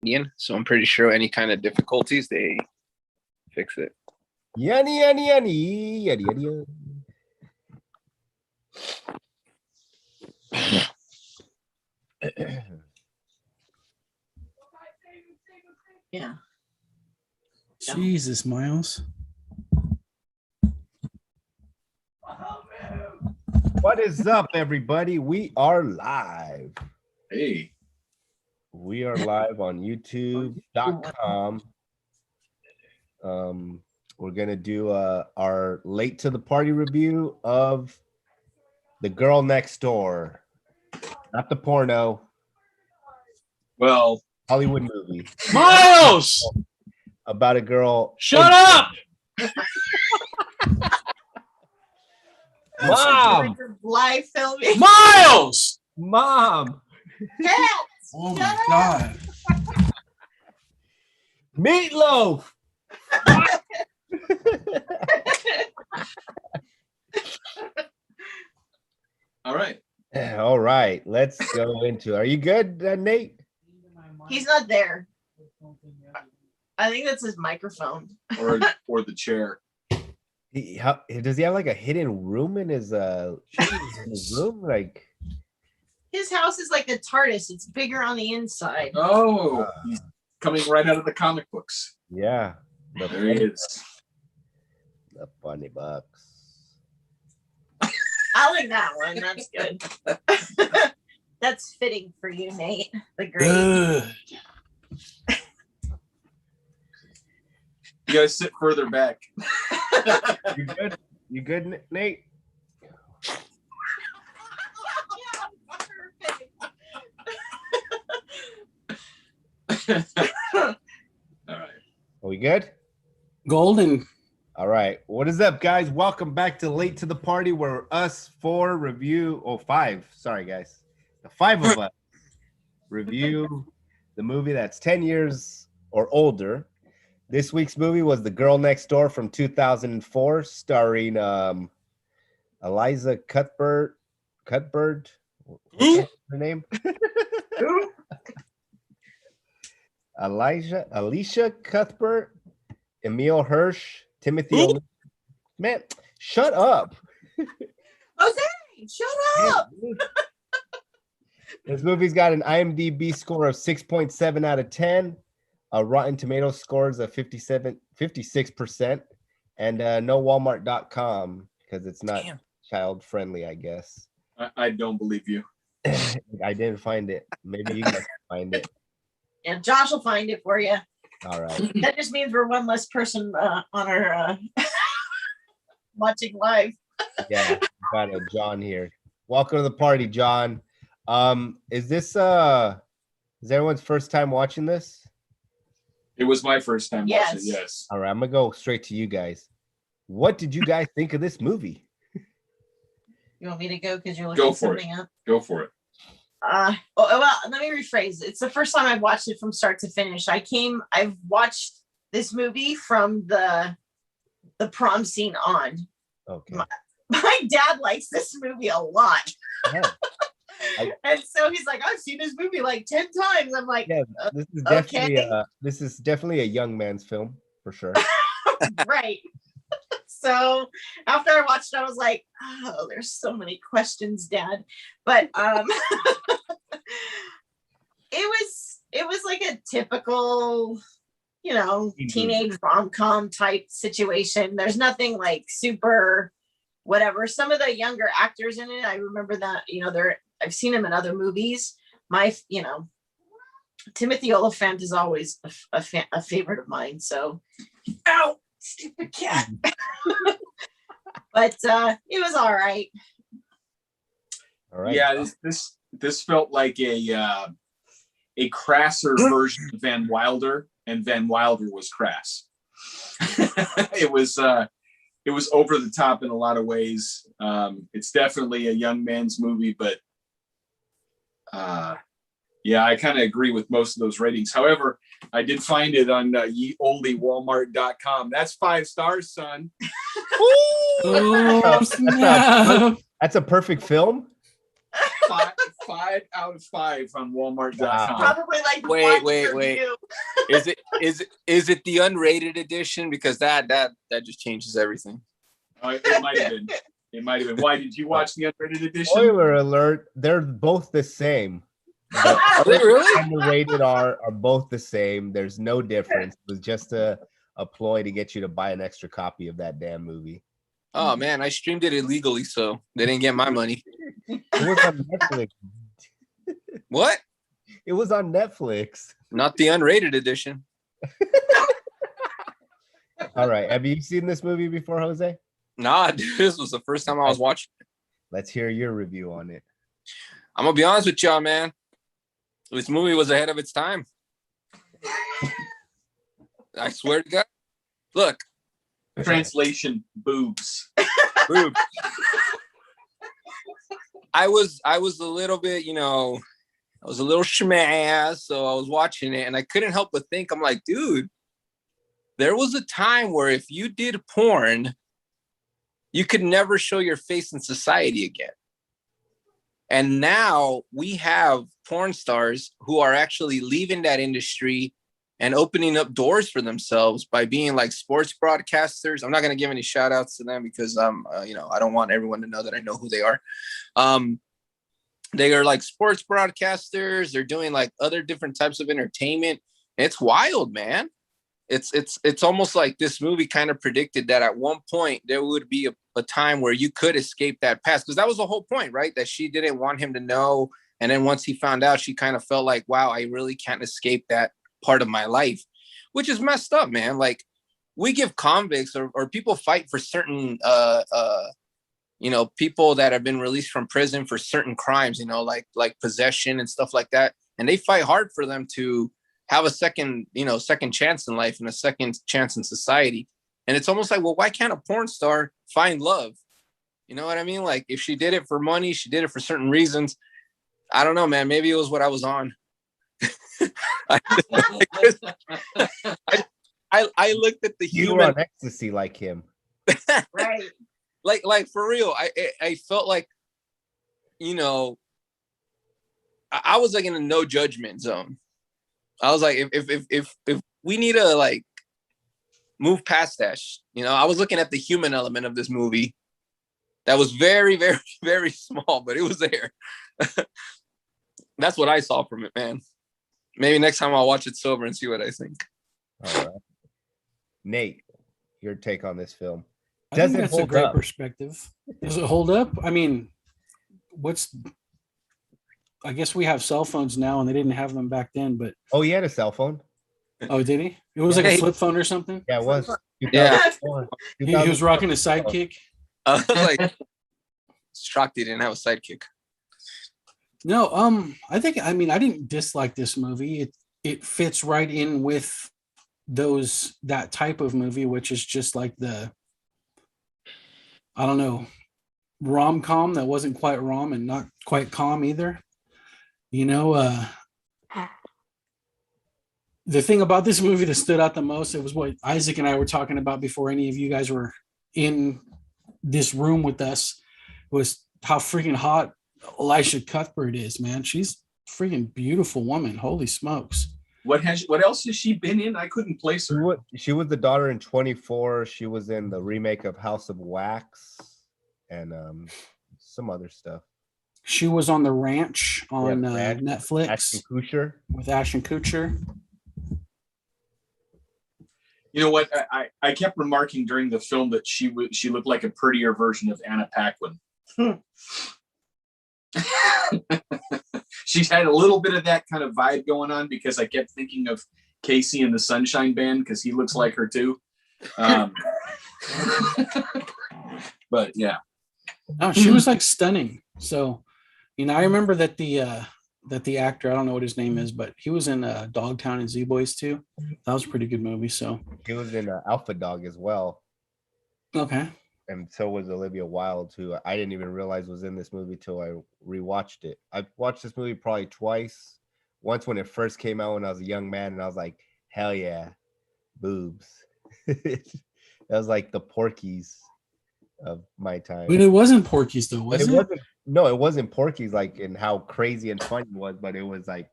Indian, so I'm pretty sure any kind of difficulties they fix it. Yanni, yanni, yanni, yanni, yanni. Yeah. Jesus, Miles. What is up, everybody? We are live. Hey. We are live on youtube.com. We're going to do our late to the party review of The Girl Next Door. Not the porno. Well, Hollywood movie. Miles! About a girl. Shut up! Mom! Live filming. Miles! Mom! Cats! Oh my God. Meatloaf! all right. All right, let's go into. Are you good, Nate? He's not there. I think that's his microphone. Or the chair. Does he have like a hidden room in his room? Like His house is like a TARDIS. It's bigger on the inside. Oh, he's coming right out of the comic books. yeah, There he is. the funny bucks. I like that one. That's good. That's fitting for you, Nate. The great. Good. You guys sit further back. You good? You good, Nate? All right. Are we good? Golden. All right. What is up, guys? Welcome back to Late to the Party, where us five. Sorry, guys. The five of us review the movie that's 10 years or older. This week's movie was The Girl Next Door from 2004, starring Eliza Cuthbert. What's her name? Alicia Cuthbert, Emil Hirsch, Timothy. Man, shut up. Jose, shut up. This movie's got an IMDb score of 6.7 out of 10. Rotten Tomatoes scores of 56%, and no Walmart.com because it's not child friendly, I guess. I don't believe you. I didn't find it. Maybe you guys find it. And Josh will find it for you. All right. That just means we're one less person on our watching live. Yeah, got a John here. Welcome to the party, John. Is everyone's first time watching this? It was my first time Yes. watching. Yes. All right, I'm gonna go straight to you guys. What did you guys think of this movie? You want me to go because you're Go looking for it. something up? Go for it. Well, let me rephrase. It's the first time I've watched it from start to finish. I've watched this movie from the prom scene on. Okay. My dad likes this movie a lot. Yeah. And so he's like, I've seen this movie like 10 times. I'm like, Yeah, this is definitely a young man's film for sure. right. So after I watched it, I was like, oh, there's so many questions, Dad. But it was like a typical, teenage rom-com type situation. There's nothing like super whatever. Some of the younger actors in it, I remember that, I've seen him in other movies. Timothy Oliphant is always a favorite of mine. So, ow, stupid cat. But it was all right. All right. Yeah, this felt like a crasser version of Van Wilder, and Van Wilder was crass. It was over the top in a lot of ways. It's definitely a young man's movie, but yeah, I kind of agree with most of those ratings. However, I did find it on ye olde Walmart.com. That's 5 stars, son. Oh, snap. That's a perfect film. five out of 5 on Walmart.com. Wow. Probably like Wait, one wait, wait. review. Is it the unrated edition? Because that just changes everything. It might have been. It might have been. Why did you watch the unrated edition? Spoiler alert, they're both the same. The Are they really? and the rated R are both the same. There's no difference. It was just a ploy to get you to buy an extra copy of that damn movie. Oh man, I streamed it illegally, so they didn't get my money. It was on Netflix. What? It was on Netflix. Not the unrated edition. All right. Have you seen this movie before, Jose? Nah, dude, this was the first time I was watching. Let's hear your review on it. I'm gonna be honest with y'all, man. This movie was ahead of its time. I swear to God. Look, Translation: boobs. boob. I was a little bit, I was a little schmazz, so I was watching it and I couldn't help but think, I'm like, dude, there was a time where if you did porn, you could never show your face in society again. And now we have porn stars who are actually leaving that industry and opening up doors for themselves by being like sports broadcasters. I'm not going to give any shout outs to them because I don't want everyone to know that I know who they are. They are like sports broadcasters. They're doing like other different types of entertainment. It's wild, man. It's almost like this movie kind of predicted that at one point there would be a time where you could escape that past, because that was the whole point, right? That she didn't want him to know. And then once he found out, she kind of felt like, wow, I really can't escape that part of my life, which is messed up, man. Like, we give convicts or people fight for certain people that have been released from prison for certain crimes, like possession and stuff like that, and they fight hard for them to have a second chance in life and a second chance in society. And it's almost like, well, why can't a porn star find love? You know what I mean? Like, if she did it for money, she did it for certain reasons. I don't know, man. Maybe it was what I was on. I looked at the You were human on ecstasy like him. Right. like for real. I felt like, I was like in a no judgment zone. I was like, if we need to like move past that, I was looking at the human element of this movie that was very, very, very small, but it was there. That's what I saw from it, man. Maybe next time I'll watch it sober and see what I think. All right. Nate, your take on this film. I Does think it that's a hold great up? perspective. Does it hold up? I mean, I guess we have cell phones now and they didn't have them back then, but Oh, he had a cell phone? oh, did he? It was like a Hey. flip phone or something. Yeah, it was. Yeah. 2004. He was rocking a sidekick. I was like shocked he didn't have a sidekick. No, I I didn't dislike this movie. It fits right in with that type of movie, which is just like I don't know, rom-com that wasn't quite rom and not quite calm either. The thing about this movie that stood out the most, it was what Isaac and I were talking about before any of you guys were in this room with us, was how freaking hot Elisha Cuthbert is, man. She's a freaking beautiful woman. Holy smokes. What else has she been in? I couldn't place her. She was the daughter in 24. She was in the remake of House of Wax and some other stuff. She was on The Ranch on Ranch. Netflix Ashton Kutcher. with Ashton Kutcher. You know what? I kept remarking during the film that she looked like a prettier version of Anna Paquin. She's had a little bit of that kind of vibe going on because I kept thinking of Casey and the Sunshine Band because he looks like her too. But yeah. No, she was like stunning. So, I remember that the actor, I don't know what his name is, but he was in Dogtown and Z-Boys too. That was a pretty good movie. So, He was in Alpha Dog as well. okay. And so was Olivia Wilde, who I didn't even realize was in this movie till I rewatched it. I've watched this movie probably twice. Once when it first came out when I was a young man, and I was like, hell yeah, boobs. That was like the Porky's of my time. But it wasn't Porky's though, But was it it? wasn't. No, it wasn't Porky's like in how crazy and fun it was, but it was like,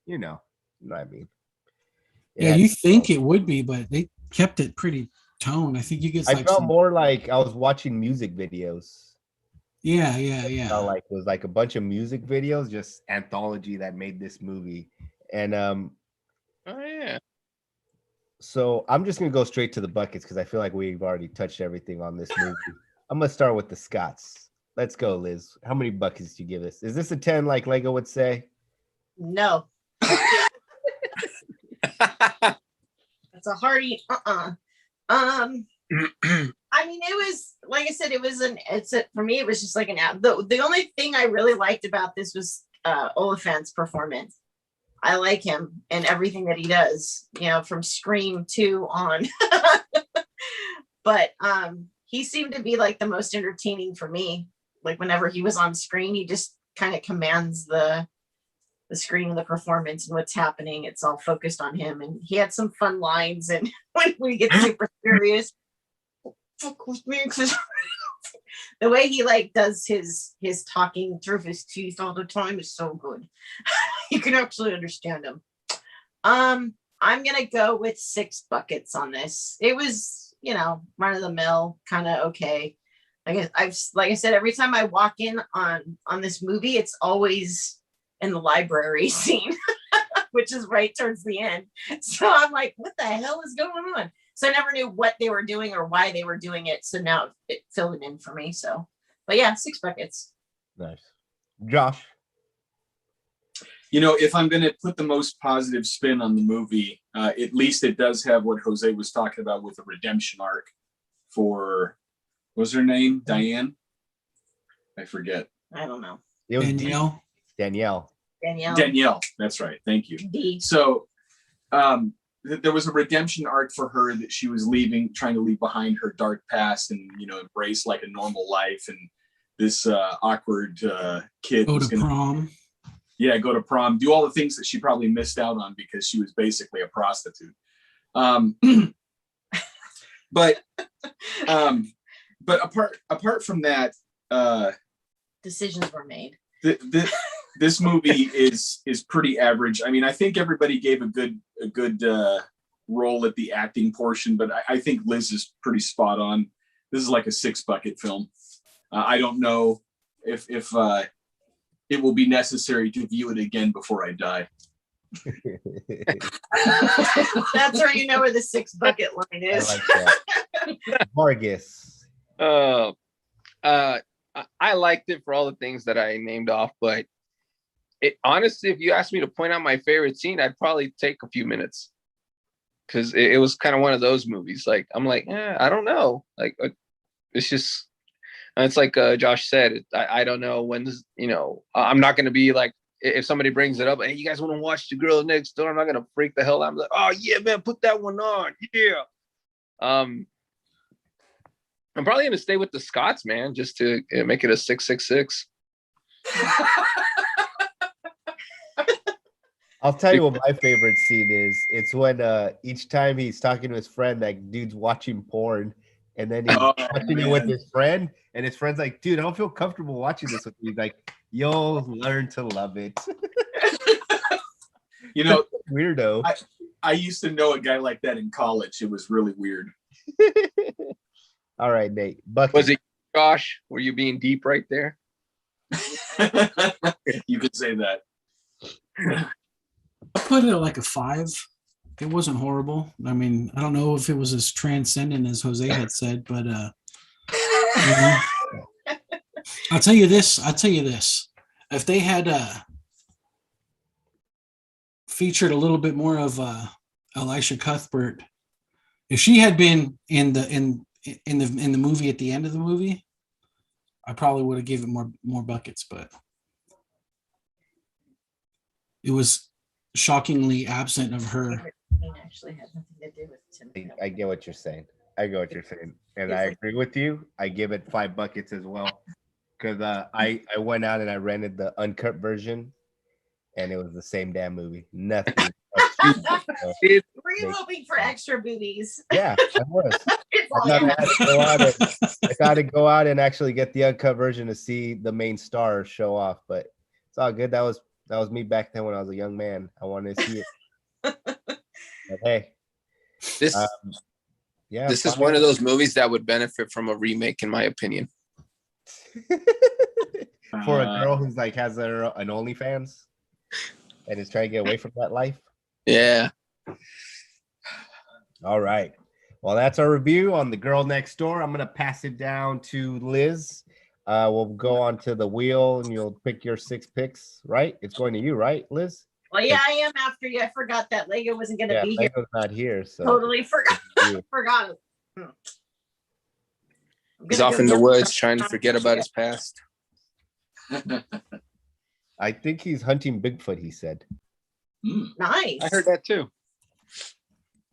you know what I mean. It Yeah, had- you think it would be, but they kept it pretty toned. I think you get I like felt some, more like I was watching music videos. yeah, Felt like it was like a bunch of music videos, just anthology that made this movie. And Oh yeah. so I'm just gonna go straight to the buckets because I feel like we've already touched everything on this movie. I'm gonna start with the Scots. Let's go, Liz. How many buckets do you give us? Is this a 10 like Lego would say? No, it's a hearty. I mean, it was like I said, for me, it was just like an app. The only thing I really liked about this was Oliphant's performance. I like him and everything that he does, from Scream 2 on. But he seemed to be like the most entertaining for me. Like whenever he was on screen, he just kind of commands the screen and the performance and what's happening. It's all focused on him, and he had some fun lines. And when he gets super serious, fuck with me, 'cause the way he like does his talking through his teeth all the time is so good. You can actually understand him. I'm gonna go with 6 buckets on this. It was, run of the mill, kind of okay. Like I said, every time I walk in on this movie, it's always in the library scene, which is right towards the end. So I'm like, what the hell is going on? So I never knew what they were doing or why they were doing it. So now it filled it in for me. So, but yeah, 6 buckets. Nice. Josh. If I'm going to put the most positive spin on the movie, at least it does have what Jose was talking about with a redemption arc for, what was her name? Diane? I forget. I don't know. It was Danielle. Danielle. Danielle. That's right. Thank you. D. So there was a redemption arc for her that she was trying to leave behind her dark past and, embrace like a normal life. And this awkward kid Go was to going to prom. Yeah, go to prom, do all the things that she probably missed out on because she was basically a prostitute. But apart from that, Decisions were made. this movie is pretty average. I mean, I think everybody gave a good role at the acting portion, but I think Liz is pretty spot on. This is like a 6 bucket film. I don't know if it will be necessary to view it again before I die. That's where you know where the 6 bucket line is. I like that. Vargas. I liked it for all the things that I named off, but honestly, if you asked me to point out my favorite scene, I'd probably take a few minutes because it was kind of one of those movies. Like I'm like, I don't know. Like it's just. And it's like Josh said, I don't know when this, I'm not going to be like, if somebody brings it up, hey, you guys want to watch The Girl Next Door? I'm not going to freak the hell out. I'm like, oh yeah, man, put that one on. Yeah. I'm probably going to stay with the Scots, man, just to make it a 666. I'll tell you what my favorite scene is. It's when each time he's talking to his friend, like dude's watching porn. And then he's watching it with his friend, and his friend's like, dude, I don't feel comfortable watching this with you. He's like, you'll learn to love it. Weirdo. I used to know a guy like that in college. It was really weird. All right, Nate. Bucket. Was it Josh? Were you being deep right there? You could say that. I put it at like a 5. It wasn't horrible. I mean, I don't know if it was as transcendent as Jose had said, but I'll tell you this. If they had featured a little bit more of Elisha Cuthbert, if she had been in the movie at the end of the movie, I probably would have given more buckets, but it was shockingly absent of her. Actually had nothing to do with Tim. I get what you're saying. And I agree with you. I give it 5 buckets as well. Because I went out and I rented the uncut version, and it was the same damn movie. Nothing It- Were you hoping for extra boobies? Yeah, I was. It's all I thought I yeah. had to go out and I got to go out and actually get the uncut version to see the main star show off, but it's all good. That was me back then when I was a young man. I wanted to see it. But hey, this yeah, this is fine. one of those movies that would benefit from a remake, in my opinion. For a girl who's like has an OnlyFans and is trying to get away from that life. Yeah. All right. Well, that's our review on The Girl Next Door. I'm gonna pass it down to Liz. We'll go on to the wheel and you'll pick your 6 picks, right? It's going to you, right, Liz? Well, yeah, I am after you. I forgot that Lego wasn't gonna Yeah, be here. Lego's not here, so Totally forgot. you. Forgot it. I'm He's gonna off go in the get woods some- trying to forget about his past. I think he's hunting Bigfoot, he said. Nice. I heard that too.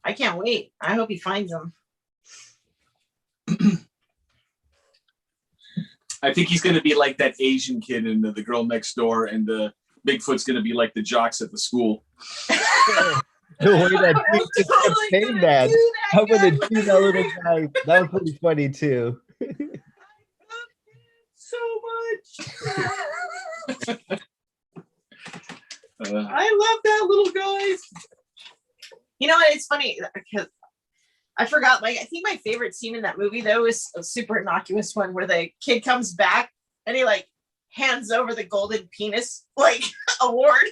I can't wait. I hope he finds them. I think he's going to be like that Asian kid in the Girl Next Door, and the Bigfoot's going to be like the jocks at the school. The way that I'm dude just kept totally saying gonna that. do I'm gonna guys. do that little guy. That was pretty funny too. So much. Uh, I love that little guy. You know what? It's funny because I forgot. Like, I think my favorite scene in that movie though is a super innocuous one where the kid comes back and he like hands over the golden penis like award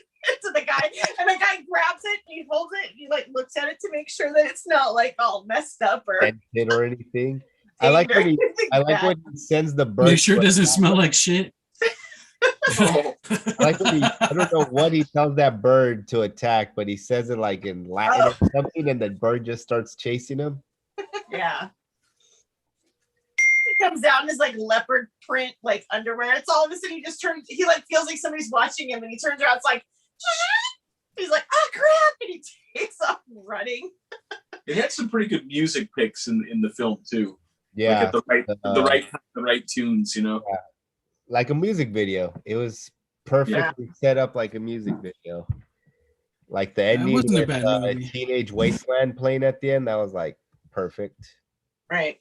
to the guy, and the guy grabs it and he holds it and he like looks at it to make sure that it's not like all messed up or Dead kid or anything. I like when he. I like when he sends the bird. Make sure it doesn't smell like shit. oh, I like when he. I don't know what he tells that bird to attack, but he says it like in Latin or something, and the bird just starts chasing him. Yeah. He comes down in his like leopard print, like underwear. It's all of a sudden he just turns, he like feels like somebody's watching him and he turns around, it's like, he's like, oh crap, and he takes off running. it had some pretty good music picks in the film too. Like Yeah, at the right tunes, you know. like a music video. It was perfectly set up like a music video. Like the ending wasn't a with bad movie. Teenage Wasteland playing at the end, that was like perfect. Right.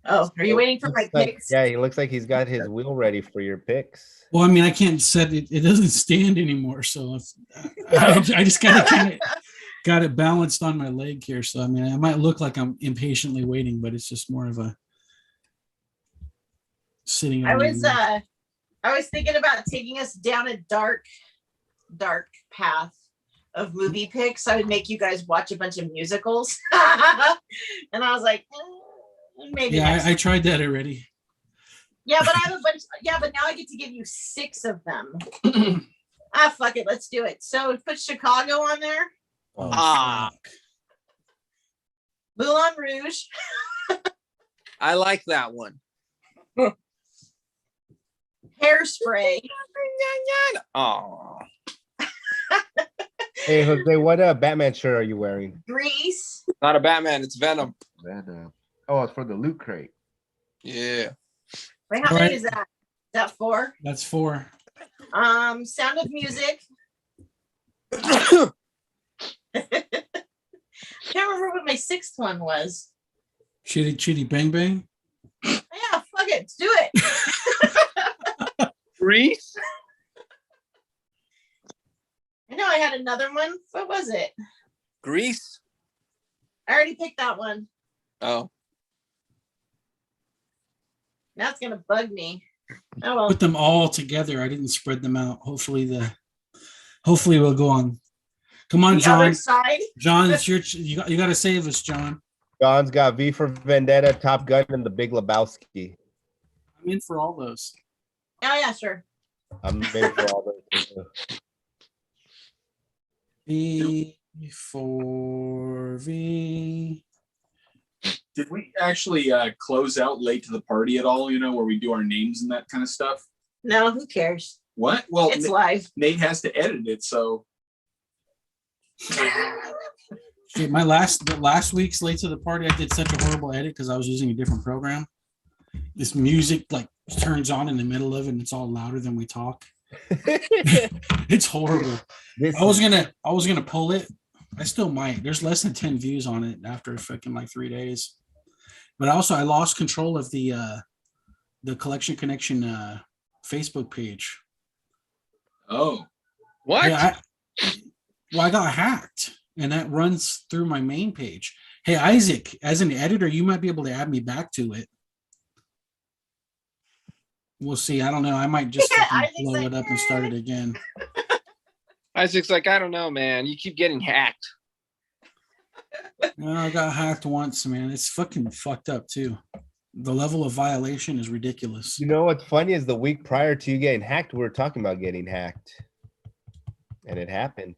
Oh, are you waiting for my Looks like- picks? yeah, he looks like he's got his wheel ready for your picks. Well, I mean, I can't set it. It doesn't stand anymore, so I just got it balanced on my leg here. So I mean, I might look like I'm impatiently waiting, but it's just more of a sitting. I on was my- I was thinking about taking us down a dark path of movie picks. I would make you guys watch a bunch of musicals. And I was like, maybe yeah, next I tried that already. Yeah, but I have a bunch. Yeah, but now I get to give you 6 of them. Fuck it, let's do it. So put Chicago on there. Oh, Ah. Moulin Rouge. I like that one. Hairspray. Oh, Hey Jose, what Batman shirt are you wearing? Grease. not a Batman, it's Venom. Oh, it's for the loot crate. Yeah. Wait, how All many right. is that? Is that 4? That's 4. Sound of Music. Can't remember what my 6th one was. Chitty Chitty Bang Bang. Yeah, fuck it, let's do it. Grease? I know I had another one. What was it? Grease? I already picked that one. Oh. Now it's gonna bug me. Oh well. Put them all together. I didn't spread them out. Hopefully we'll go on. Come on, The John. other side. John, it's your you got to save us, John. John's got V for Vendetta, Top Gun, and The Big Lebowski. I'm in for all those. Oh yeah, sure. I'm in for all those. too. V for V. Did we actually close out late to the party at all? You know, where we do our names and that kind of stuff. No, who cares? What? Well, It's live. Nate has to edit it, so Shit, last week's late to the party, I did such a horrible edit because I was using a different program. This music like turns on in the middle of it, and it's all louder than we talk. It's horrible. This I was gonna pull it. I still might. There's less than 10 views on it after fucking like 3 days. But also I lost control of the Collection Connection Facebook page. Oh, What? Yeah, I got hacked, and that runs through my main page. Hey, Isaac, as an editor, you might be able to add me back to it. We'll see. I don't know. I might just Yeah, fucking Isaac's blow like, it up and start it again. Isaac's like, I don't know, man. You keep getting hacked. No, I got hacked once, man. It's fucking fucked up too. The level of violation is ridiculous. You know what's funny is the week prior to you getting hacked, we were talking about getting hacked, and it happened.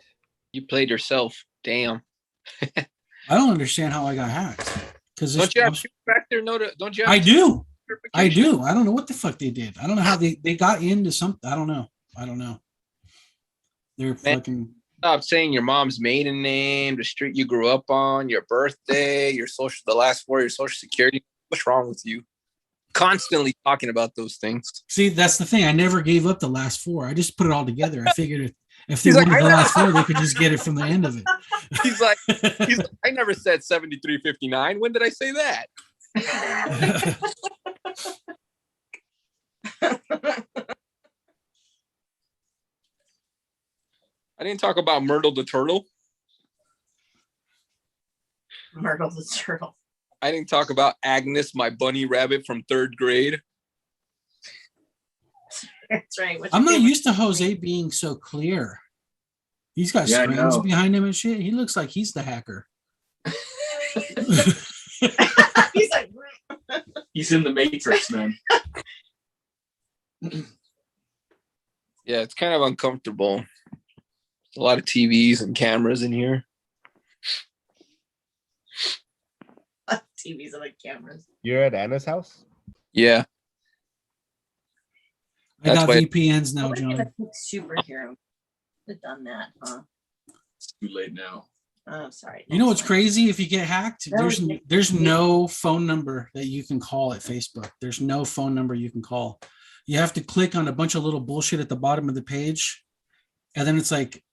You played yourself. Damn. I don't understand how I got hacked. Because Don't you have two factor Don't you have I do. I verification? do. I don't know what the fuck they did. I don't know how they got into something. I don't know. They're Man. fucking. Stop saying your mom's maiden name, the street you grew up on, your birthday, the last four of your social security. What's wrong with you? Constantly talking about those things. See, that's the thing. I never gave up the last four. I just put it all together. I figured if they He's like, wanted the I know. last four, they could just get it from the end of it. He's like, I never said 7359. When did I say that? I didn't talk about Myrtle the turtle. Myrtle the turtle. I didn't talk about Agnes, my bunny rabbit from third grade. That's right. What's I'm your not favorite- used to Jose being so clear. He's got Yeah, I screens know. behind him and shit. He looks like he's the hacker. He's like, he's in the Matrix, man. Yeah, it's kind of uncomfortable. A lot of TVs and cameras in here. TVs and like cameras. You're at Anna's house? Yeah. I That's got why- VPNs now, We're John. gonna pick superhero. They've done that, huh? It's too late now. Oh, sorry. You know what's Next one. crazy? If you get hacked, That was Nick- there's no phone number that you can call at Facebook. There's no phone number you can call. You have to click on a bunch of little bullshit at the bottom of the page, and then it's like,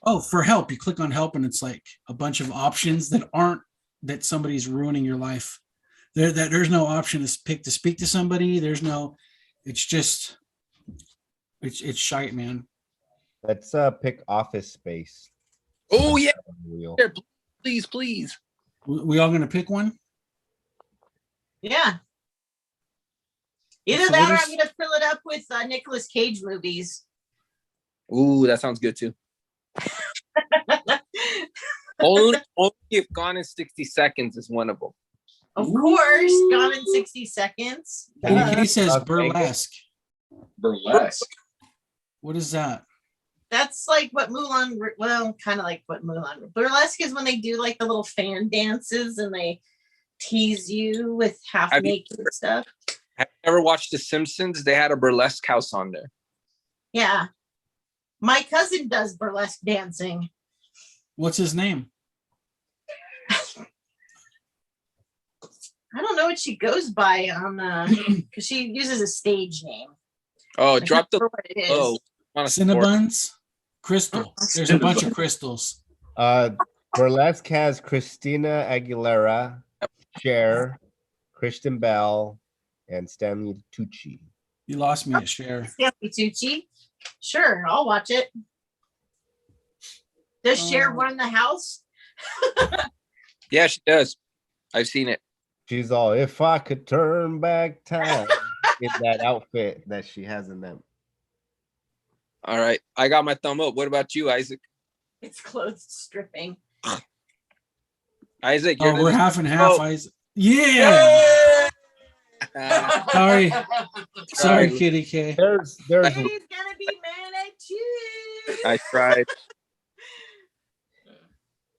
oh, for help. You click on help, and it's like a bunch of options that somebody's ruining your life. There's no option to pick to speak to somebody. There's no. It's just. It's shite, man. Let's pick Office Space. Oh, yeah. Wheel. Here, please, please. We all gonna pick one? Yeah. Either So that what or is- I'm gonna fill it up with Nicolas Cage movies. Ooh, that sounds good too. only if Gone in 60 Seconds is one of them. Of course, Gone in 60 Seconds. And Duh. the case says Las Vegas. burlesque. Burlesque. What is that? That's like what Mulan, well, kind of like what Mulan. Burlesque is when they do like the little fan dances and they tease you with half Have you- naked stuff. Have you ever watched The Simpsons? They had a burlesque house on there. Yeah. My cousin does burlesque dancing. What's his name? I don't know what she goes by on because she uses a stage name. Oh, I drop can't the remember what it is. low. On a support. Cinnabuns? Crystal. There's a bunch of Cinnabon. crystals. Burlesque has Christina Aguilera, Cher, Kristen Bell, and Stanley Tucci. You lost me at share. Stanley Tucci. Sure, I'll watch it. Does Cher Oh. run the house? Yeah, she does. I've seen it. She's all, if I could turn back time in that outfit that she has in them. All right. I got my thumb up. What about you, Isaac? It's clothes stripping. Isaac, Oh, you're we're the half and half. Oh. Yeah. uh, Sorry. Sorry, Sorry. Kitty K. There's He's gonna be mad at you. I tried.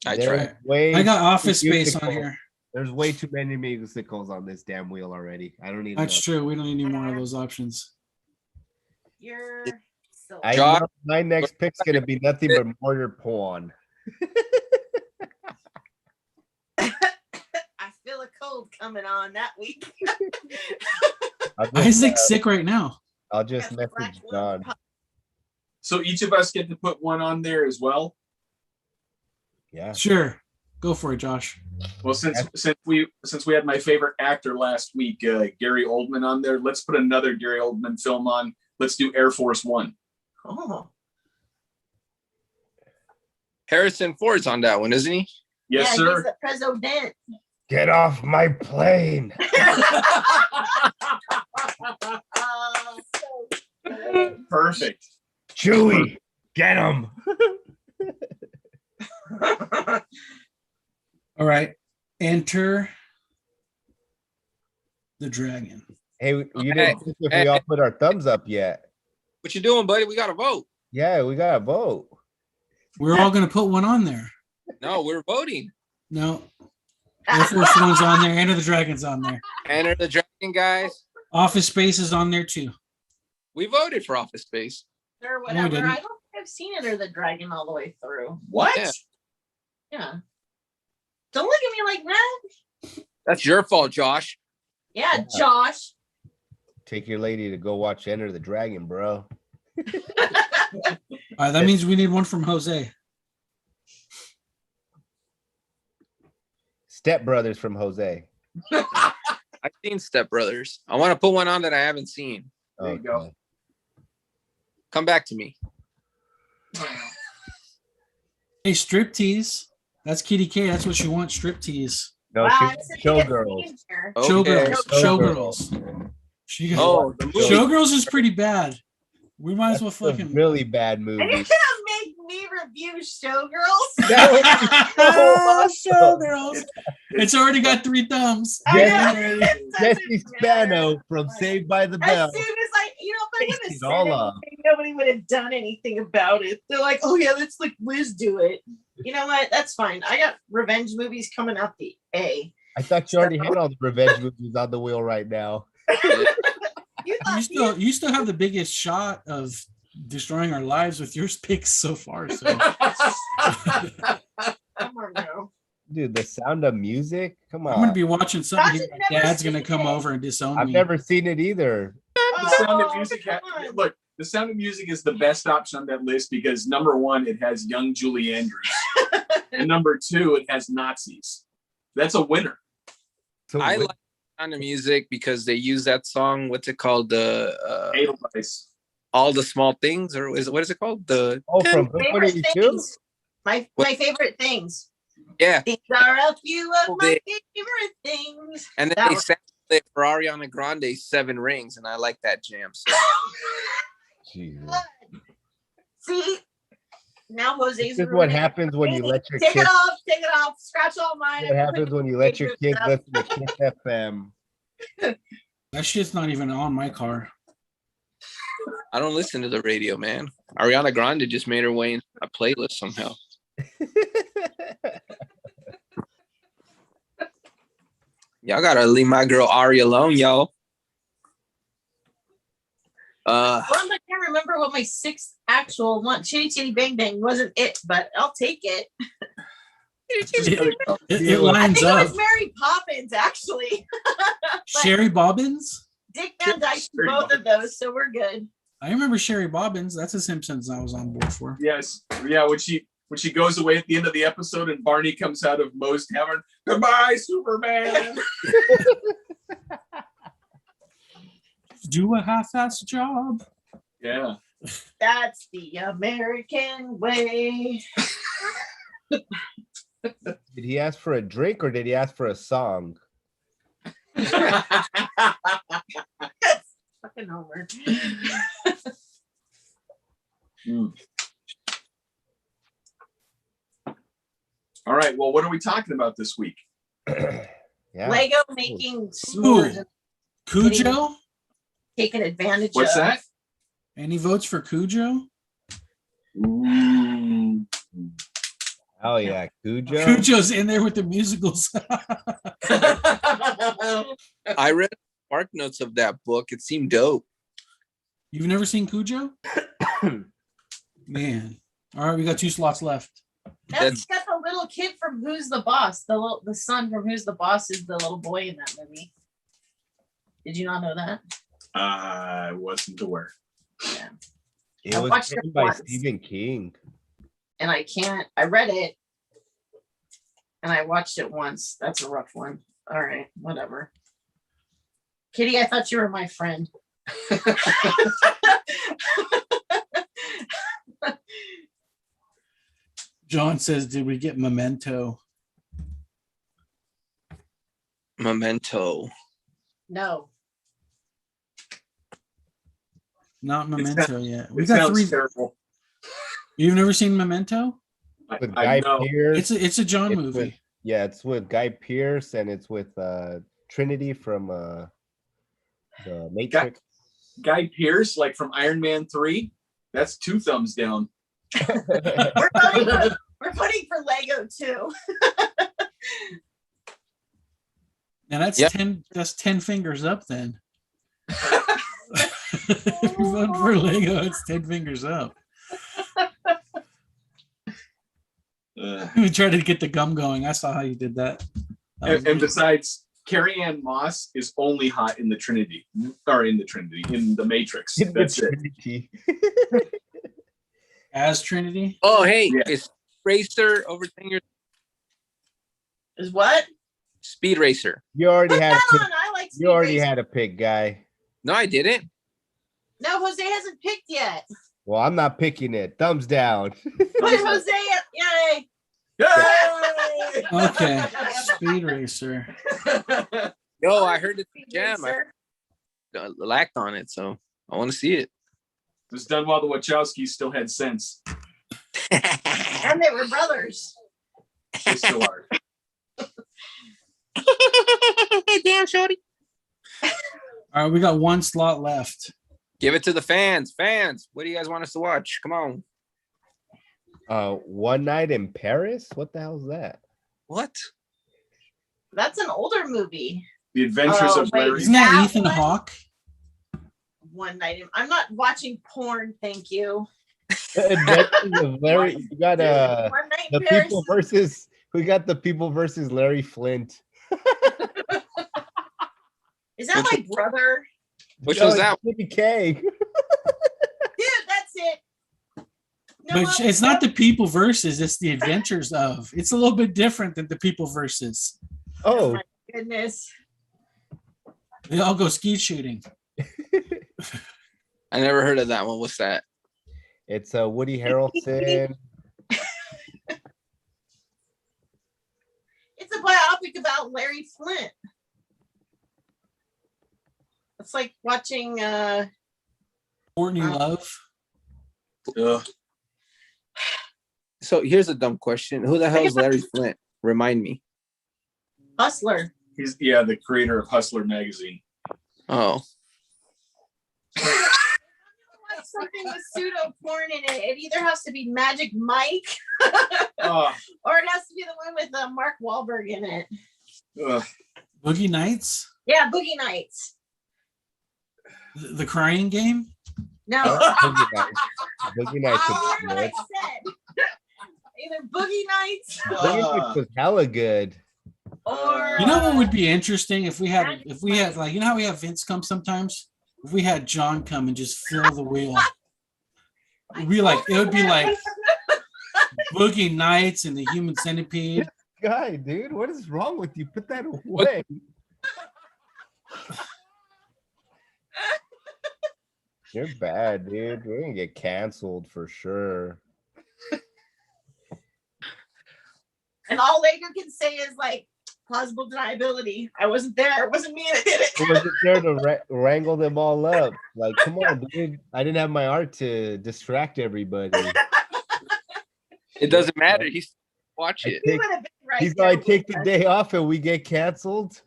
I there's tried. way I got Office too Space on musicals. here. There's way too many musicals on this damn wheel already. I don't need That's true. We don't need any more of those options. You're so I Josh- know my next pick's gonna be nothing but Warrior Pawn. I feel a cold coming on that week. I'll just, Isaac's sick right now. I'll just Got message scratch John. one. So each of us get to put one on there as well. Yeah. Sure. Go for it, Josh. Well, since we had my favorite actor last week, Gary Oldman, on there, let's put another Gary Oldman film on. Let's do Air Force One. Oh, Harrison Ford's on that one, isn't he? Yes, yeah, sir. He's the president. Get off my plane. So good. Perfect. Chewie, get him. All right. Enter the Dragon. Hey, you Hey, didn't think if hey. we all put our thumbs up yet. What you doing, buddy? We got to vote. Yeah, we got to vote. We're all going to put one on there. No, we're voting. No. Air Force One's on there. Enter the Dragon's on there. Enter the Dragon, guys. Office Space is on there too. We voted for Office Space. Or we whatever. didn't. I don't think I've seen Enter the Dragon all the way through. What? Yeah. Yeah. Don't look at me like that. That's your fault, Josh. Yeah, Josh. Take your lady to go watch Enter the Dragon, bro. All right, that means we need one from Jose. Step Brothers from Jose. I've seen Step Brothers. I want to put one on that I haven't seen. There you go. Okay. Come back to me. Hey, striptease. That's Kitty K. That's what she wants, striptease. No, Wow, she's it's a good Showgirls. theme here. Okay. Showgirls. Showgirls. She got, Oh, the movie. Showgirls is pretty bad. We might as well That's a fucking. really bad Are you movie. gonna make me review Showgirls? Showgirls. It's already got 3 thumbs. I Yeah. know. Jesse Spano from Saved by the Bell. As soon as I, if I would have Takes it said all off. anything, nobody would have done anything about it. They're like, oh yeah, let's let Liz do it. You know what? That's fine. I got revenge movies coming out the A. I thought you already had all the revenge movies on the wheel right now. You You still have the biggest shot of destroying our lives with your picks so far. So come on now. Dude, The Sound of Music? Come I'm gonna on. be watching something. Josh Here. has My never dad's gonna seen come it. over and disown I've me. never seen it either. The Sound of Oh, Music. come on. Look, The Sound of Music is the best option on that list because number one, it has young Julie Andrews, and number two, it has Nazis. That's a winner. So I what- like Sound of Music because they use that song. What's it called? The Edelweiss. All the Small Things, or what is it called? The oh, from Favorite Blink-182? things. My favorite things. yeah. These are a few of Oh, my favorite things. And then That they was- sampled it for Ariana Grande, 7 Rings, and I like that jam. So Jesus. See, now Jose's This is what ruining it. happens when you let your Take kids. it off, scratch all mine. What happens when you let your kids Stuff. listen to Kiss FM? That shit's not even on my car. I don't listen to the radio, man. Ariana Grande just made her way in a playlist somehow. Y'all gotta leave my girl Ari alone, y'all. Well, I can't remember what my 6th actual one. Chitty Chitty Bang Bang wasn't it, but I'll take it. It I lines think it up. was Mary Poppins, actually. Sherry Bobbins. Dick Van Dyke, Sherry both of those, so we're good. I remember Sherry Bobbins. That's a Simpsons I was on board for. Yes. Yeah. When she goes away at the end of the episode and Barney comes out of Moe's tavern. Goodbye, Superman. Do a half-ass job. Yeah. That's the American way. Did he ask for a drink or did he ask for a song? Fucking Homer. Mm. All right. Well, what are we talking about this week? Yeah. Lego making s'mores and Cujo? taking advantage What's of. that? Any votes for Cujo? Ooh. Oh yeah, Cujo. Cujo's in there with the musicals. I read Spark Notes of that book. It seemed dope. You've never seen Cujo? Man. All right, we got 2 slots left. That's got the little kid from Who's the Boss. The son from Who's the Boss is the little boy in that movie. Did you not know that? I wasn't aware. It I was watched it written by once. Stephen King. And I read it and I watched it once. That's a rough one. All right, whatever. Kitty, I thought you were my friend. John says, "Did we get Memento?" Memento. No. Not Memento yet. We It got sounds 3. terrible. You've never seen Memento? With I Guy know. Pearce. It's a John It's movie. with- Yeah, it's with Guy Pearce and it's with Trinity from the Matrix. Guy Pearce, like from Iron Man 3. That's 2 thumbs down. We're voting for Lego too. Now that's Yep. 10. That's 10 fingers up then. If you vote for Lego, it's 10 fingers up. We tried to get the gum going. I saw how you did that. That was And good. besides, Carrie Ann Moss is only hot in the Trinity, or in the Matrix. In the That's it. Trinity. As Trinity. Oh, hey, Yeah. it's Racer overtaking your Is what? Speed Racer. You already Put had a that pick. on. I like You already Speed Racer. had a pick, Guy. No, I didn't. No, Jose hasn't picked yet. Well, I'm not picking it. Thumbs down. Put Jose up. Yay. Yay! Okay. Speed Racer. Yo, I heard it's a Speed jam. I Racer. lacked on it, so I want to see it. It was done while the Wachowskis still had sense. And they were brothers. They still are. Damn, shorty. All right, we got 1 slot left. Give it to the fans. Fans, what do you guys want us to watch? Come on. One Night in Paris? What the hell is that? What? That's an older movie. The Adventures Oh, of wait. Larry. Isn't that That Ethan one? Hawke? One night. I'm not watching porn. Thank you. Adventures of Larry. You got One night the in Paris. people versus. We got the people versus Larry Flint. Is that my brother? Which No, was it's that? Jimmy K. Dude, that's it. No, But it's not the people versus, it's the adventures of. It's a little bit different than the people versus. Oh Oh, my goodness. They all go skeet shooting. I never heard of that one. What's that? it's Woody Harrelson. It's a biopic about Larry Flint. It's like watching Courtney Wow. Love. Ugh. So here's a dumb question. Who the hell is Larry Flint? Remind me. Hustler. He's the creator of Hustler magazine. Oh, Watch something with pseudo porn in it. It either has to be Magic Mike Oh, or it has to be the one with Mark Wahlberg in it. ugh. Boogie Nights. Yeah, Boogie Nights. The Crying Game. No, Boogie Nights. Boogie Nights I was remember what I good. said. Either Boogie Nights Boogie Nights was hella good. or You know what would be interesting if we had like, you know how we have Vince come sometimes? If we had John come and just fill the wheel. It'd be like, it would be like Boogie Nights and the Human Centipede. Guy, dude, what is wrong with you? Put that away. You're bad, dude. We're gonna get canceled for sure. and all Lego can say is like plausible deniability. I wasn't there. It wasn't me that did Who it. wasn't there to wrangle them all up? Like, come on, dude. I didn't have my art to distract everybody. it doesn't matter. He's watch I it. He take- would have been right He's there like, take with the us. day off and we get canceled.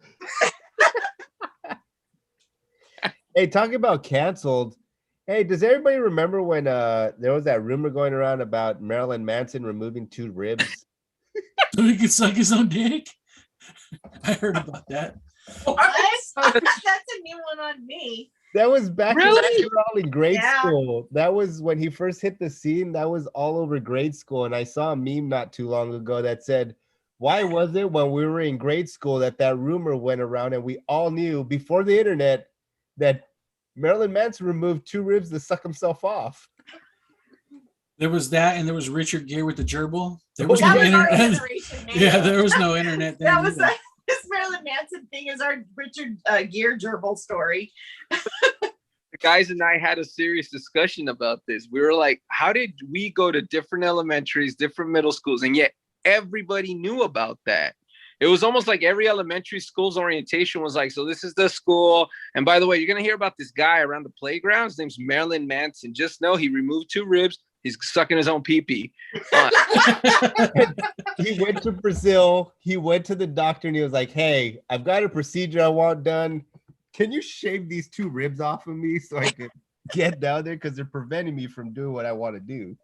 Hey, talking about canceled. Hey, does everybody remember when there was that rumor going around about Marilyn Manson removing 2 ribs? So he could suck his own dick. I heard about that. What? That's a new one on me. That was back when Really? we were all in grade Yeah. school. That was when he first hit the scene. That was all over grade school. And I saw a meme not too long ago that said, why was it when we were in grade school that rumor went around and we all knew before the internet that Marilyn Manson removed 2 ribs to suck himself off. There was that, and there was Richard Gere with the gerbil. There was That no was our internet. generation, man. Yeah, there was no internet then. That was either. this Marilyn Manson thing is our Richard Gere gerbil story. The guys and I had a serious discussion about this. We were like, how did we go to different elementaries, different middle schools, and yet everybody knew about that? It was almost like every elementary school's orientation was like, so this is the school. And by the way, you're going to hear about this guy around the playground. His name's Marilyn Manson. Just know he removed 2 ribs. He's sucking his own pee-pee. He went to Brazil. He went to the doctor and he was like, hey, I've got a procedure I want done. Can you shave these 2 ribs off of me so I can get down there? Because they're preventing me from doing what I want to do.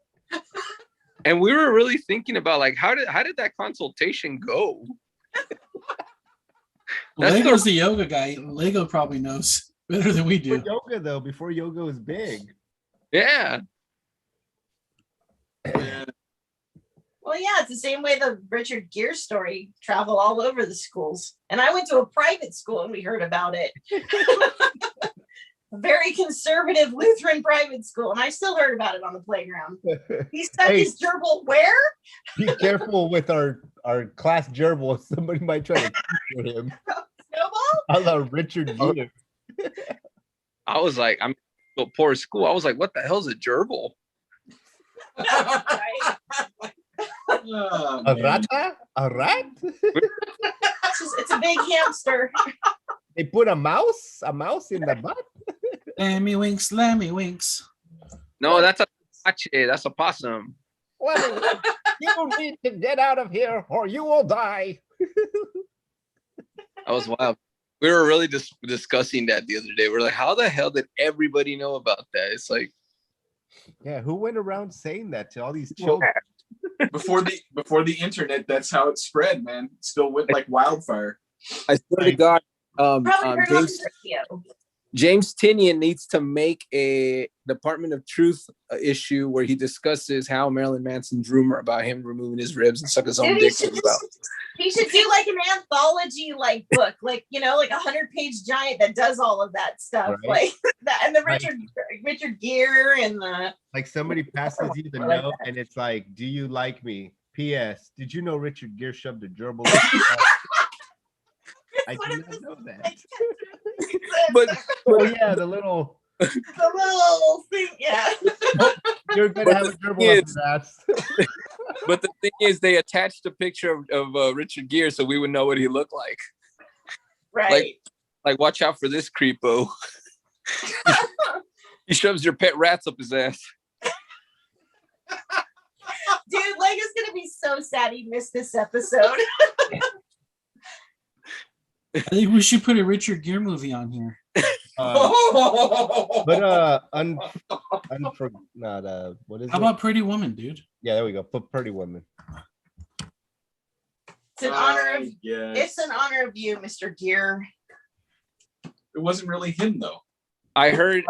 And we were really thinking about like, how did that consultation go? Lego's the yoga guy. Lego probably knows better than we do. Before yoga, though, before yoga was big. Yeah. Well, yeah, it's the same way the Richard Gere story traveled all over the schools. And I went to a private school and we heard about it. A very conservative Lutheran private school. And I still heard about it on the playground. He stuck Hey. his gerbil where? Be careful with our class gerbil. Somebody might try to kill him. Snowball? I love Richard Gere. I was like, I'm so poor school. I was like, what the hell's a gerbil? Right? Oh, A man. rata? A rat? It's a big hamster. They put a mouse in the butt? Lammy winks. No, that's a pache. That's a possum. Well, you need to get out of here or you will die. That was wild. We were really discussing that the other day. We're like, how the hell did everybody know about that? It's like, Yeah, who went around saying that to all these children? Before the internet, that's how it spread, man. It still went like wildfire. I swear to God, Probably heard on James, the radio. James Tinian needs to make a Department of Truth issue where he discusses how Marilyn Manson's rumor about him removing his ribs and suck his own Dude, dick was about. he should do like an anthology like book, like like 100-page giant that does all of that stuff. Right. Like that, and the Right. Richard Gere and the Like somebody passes you the I like note and it's like, do you like me? P.S. Did you know Richard Gere shoved a gerbil? up his ass? I did not know that. But Oh yeah, the little the little thing, yeah. you're gonna have a gerbil up his ass. but the thing is, they attached a picture of Richard Gere so we would know what he looked like. Right. Like, watch out for this creepo. He shoves your pet rats up his ass. Dude, Lego's gonna be so sad he missed this episode. I think we should put a Richard Gere movie on here. But what is How it? about Pretty Woman, dude? Yeah, there we go. Put Pretty Woman. It's an honor of Yes. it's an honor of you, Mr. Gere. It wasn't really him though. I heard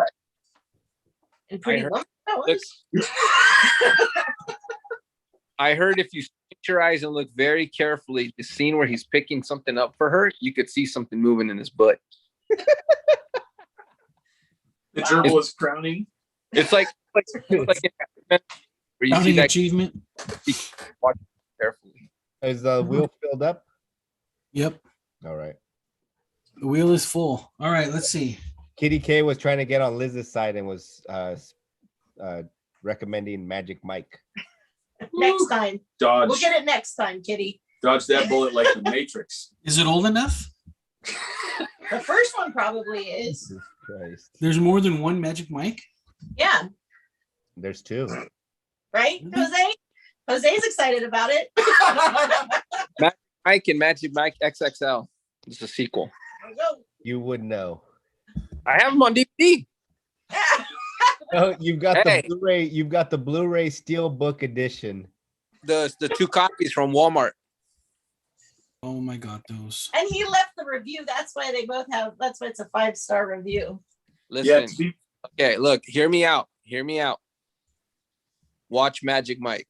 And Pretty heard- Woman. That was. I heard if you squint your eyes and look very carefully, the scene where he's picking something up for her, you could see something moving in his butt. The gerbil is crowning. It's like where you see Counting that achievement. carefully. Is the wheel filled up? Yep. All right. The wheel is full. All right, let's see. Kitty K was trying to get on Liz's side and was recommending Magic Mike. Next time. Dodge, We'll get it next time, Kitty. dodge that bullet like the Matrix. Is it old enough? The first one probably is. Jesus Christ. There's more than one Magic Mike? Yeah, There's 2. right, Jose? Jose's excited about it. Mike and Magic Mike XXL. It's a sequel. There we go. You would know. I have them on DVD. Oh, you've got Hey. the Blu-ray. You've got the Blu-ray Steelbook edition. The 2 copies from Walmart. Oh my God, those. And he left the review. That's why they both have. That's why it's a 5-star review. Yeah, Listen. to be Okay, look, hear me out. Hear me out. Watch Magic Mike.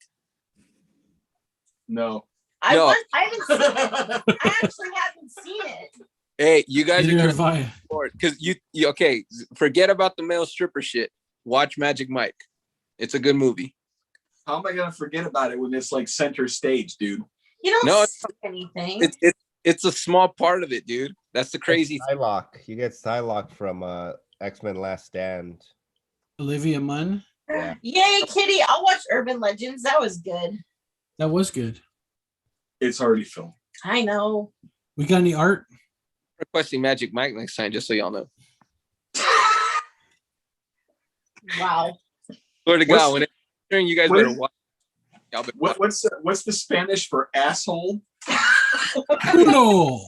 no. I No. haven't seen it. I actually haven't seen it. Hey, you guys Neither are have I. because you okay. Forget about the male stripper shit. Watch Magic Mike. It's a good movie. How am I gonna forget about it when it's like center stage, dude? You don't No, see anything. It's a small part of it, dude. That's the crazy. Psylocke. You get Psylocke from X-Men Last Stand. Olivia Munn. Yeah. Yay, Kitty! I'll watch Urban Legends. That was good. That was good. It's already filmed. I know. We got any art? Requesting Magic Mike next time, just so y'all know. Wow. Swear to God, when it's during, you guys what better is- watch. Y'all better watch. What's the Spanish for asshole? No.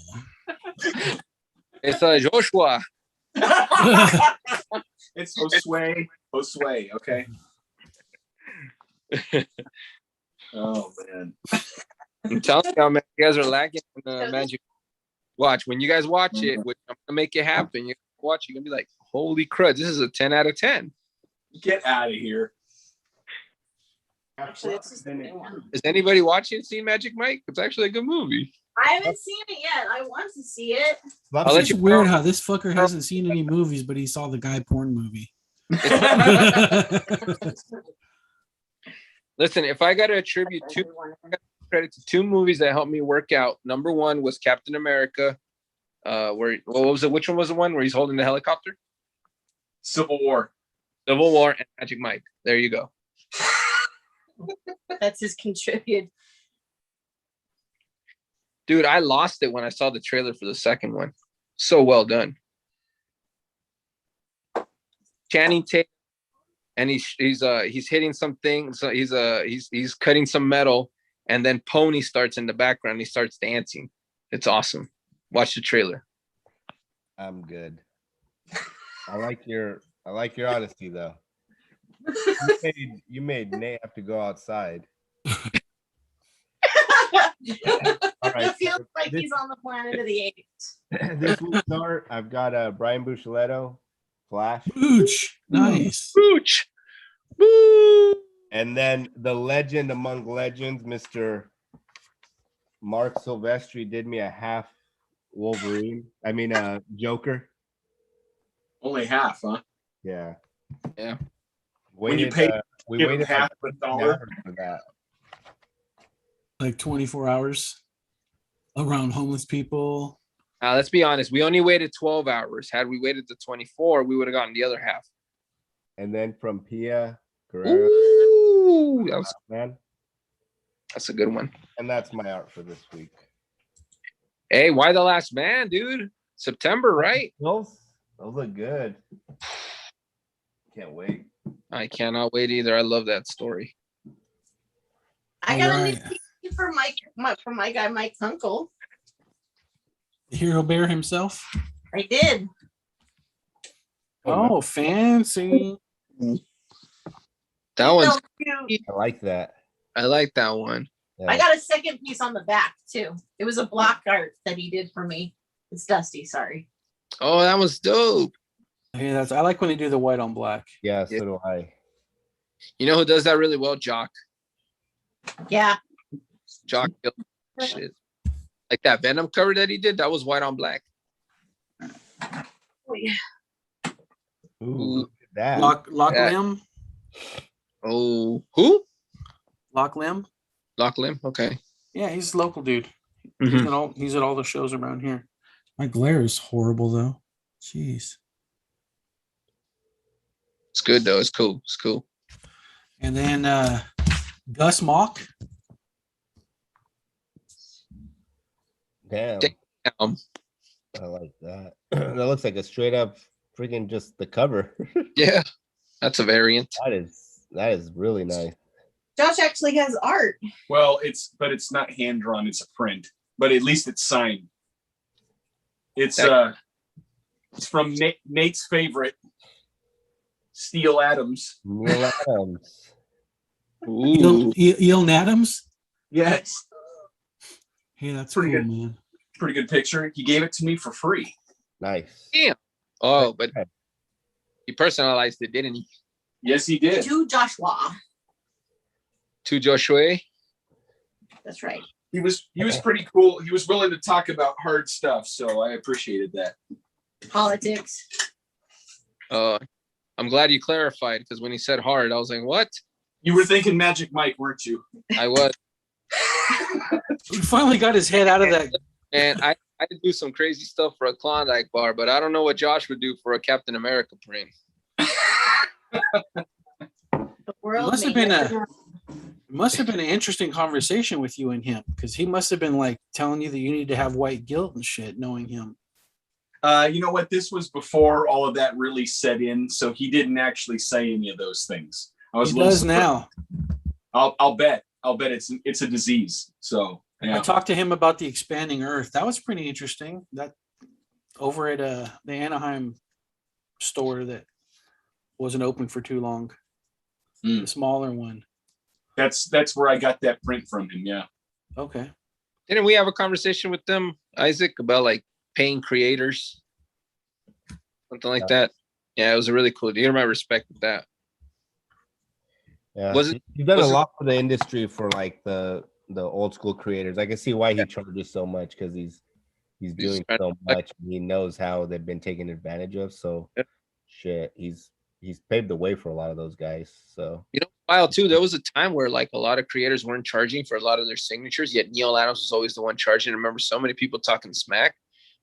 It's Joshua. It's Josue. Josue. Okay. Oh man. I'm telling y'all, man, you guys are lacking in the Magic. Watch when you guys watch it, which I'm gonna make it happen. You watch, you're gonna be like, "Holy crud, this is a 10 out of 10." Get out of here. Actually, this is the new one. Is anybody watching seen Magic Mike? It's actually a good movie. I haven't seen it yet. I want to see it. I'll let It's you- weird how this fucker hasn't seen any movies, but he saw the guy porn movie. Listen, if I got to attribute credit to two movies that helped me work out, number one was Captain America. Where what was it? Which one was the one where he's holding the helicopter? Civil War. Civil War and Magic Mike. There you go. That's his contribute. Dude, I lost it when I saw the trailer for the second one. So well done. Channing Tatum, and he's hitting something. So he's cutting some metal, and then Pony starts in the background. He starts dancing. It's awesome. Watch the trailer. I'm good. I like your honesty though. You made Nate have to go outside. All right. It feels like he's on the planet of the apes. This week's art, I've got Brian Buccellato, Flash, Booch. Nice. Booch. Boo. and then the legend among legends, Mr. Mark Silvestri did me a half Wolverine. I mean, Joker. Only half, huh? Yeah. Yeah. When you Waited, pay- we give him waited half like a dollar. 15 hours for that. Like 24 hours around homeless people. Let's be honest. We only waited 12 hours. Had we waited to 24, we would have gotten the other half. And then from Pia Guerrero, Ooh, man. that's a good one. And that's my art for this week. Hey, why the last man, dude? September, right? Those look good. Can't wait. I cannot wait either. I love that story. I got a new Alright. piece for my guy Mike Kunkel. The Hero Bear himself. I did. Oh, fancy. That one's. So cute. I like that. I like that one. Yeah. I got a second piece on the back too. It was a block art that he did for me. It's Dusty, sorry. Oh, that was dope. Yeah, I like when they do the white on black. Yeah, so do I. You know who does that really well? Jock. Yeah. Jock. Shit. Like that Venom cover that he did. That was white on black. Oh, yeah. Ooh, look at that. Lock Yeah. Limb. Oh, who? Lock Limb. Lock Limb. Okay. Yeah, he's a local dude. Mhm. He's at all the shows around here. My glare is horrible though. Jeez. It's good though. It's cool. It's cool. And then Gus Mock. Damn. Um, I like that. That looks like a straight up freaking just the cover. yeah, that's a variant. That is really nice. Josh actually has art. Well, it's not hand drawn, it's a print, but at least it's signed. It's from Nate's favorite, Steele Adams. Neil Adams. Ooh. Eel Adams. Yes. Hey, that's Pretty cool, good. man. Pretty good picture. He gave it to me for free. Nice. Oh, but he personalized it, didn't he? Yes, he did. To Joshua. To Joshua. That's right. He was pretty cool. He was willing to talk about hard stuff, so I appreciated that. Politics. I'm glad you clarified, because when he said hard, I was like, what? You were thinking Magic Mike, weren't you? I was. He finally got his head out of that. And I do some crazy stuff for a Klondike bar, but I don't know what Josh would do for a Captain America print. The world Must have may been never Must have been an interesting conversation with you and him, because he must have been like telling you that you need to have white guilt and shit, knowing him. You know what? This was before all of that really set in, so he didn't actually say any of those things. I was He a little does surprised. now. I'll bet it's a disease. So I yeah. talked to him about the expanding Earth. That was pretty interesting. That over at the Anaheim store that wasn't open for too long, Mm. the smaller one. That's where I got that print from him. Yeah. Okay. Didn't we have a conversation with them, Isaac, about like paying creators? Something like that. Yeah, it was a really cool deal. I respected that. Yeah, Was it- he's done a was it- lot for the industry for like the old school creators. I can see why he charges so much, because he's doing trying- so much. And he knows how they've been taken advantage of. So Yep. shit, he's paved the way for a lot of those guys. So You know, while too, there was a time where like a lot of creators weren't charging for a lot of their signatures, yet Neil Adams was always the one charging. I remember so many people talking smack,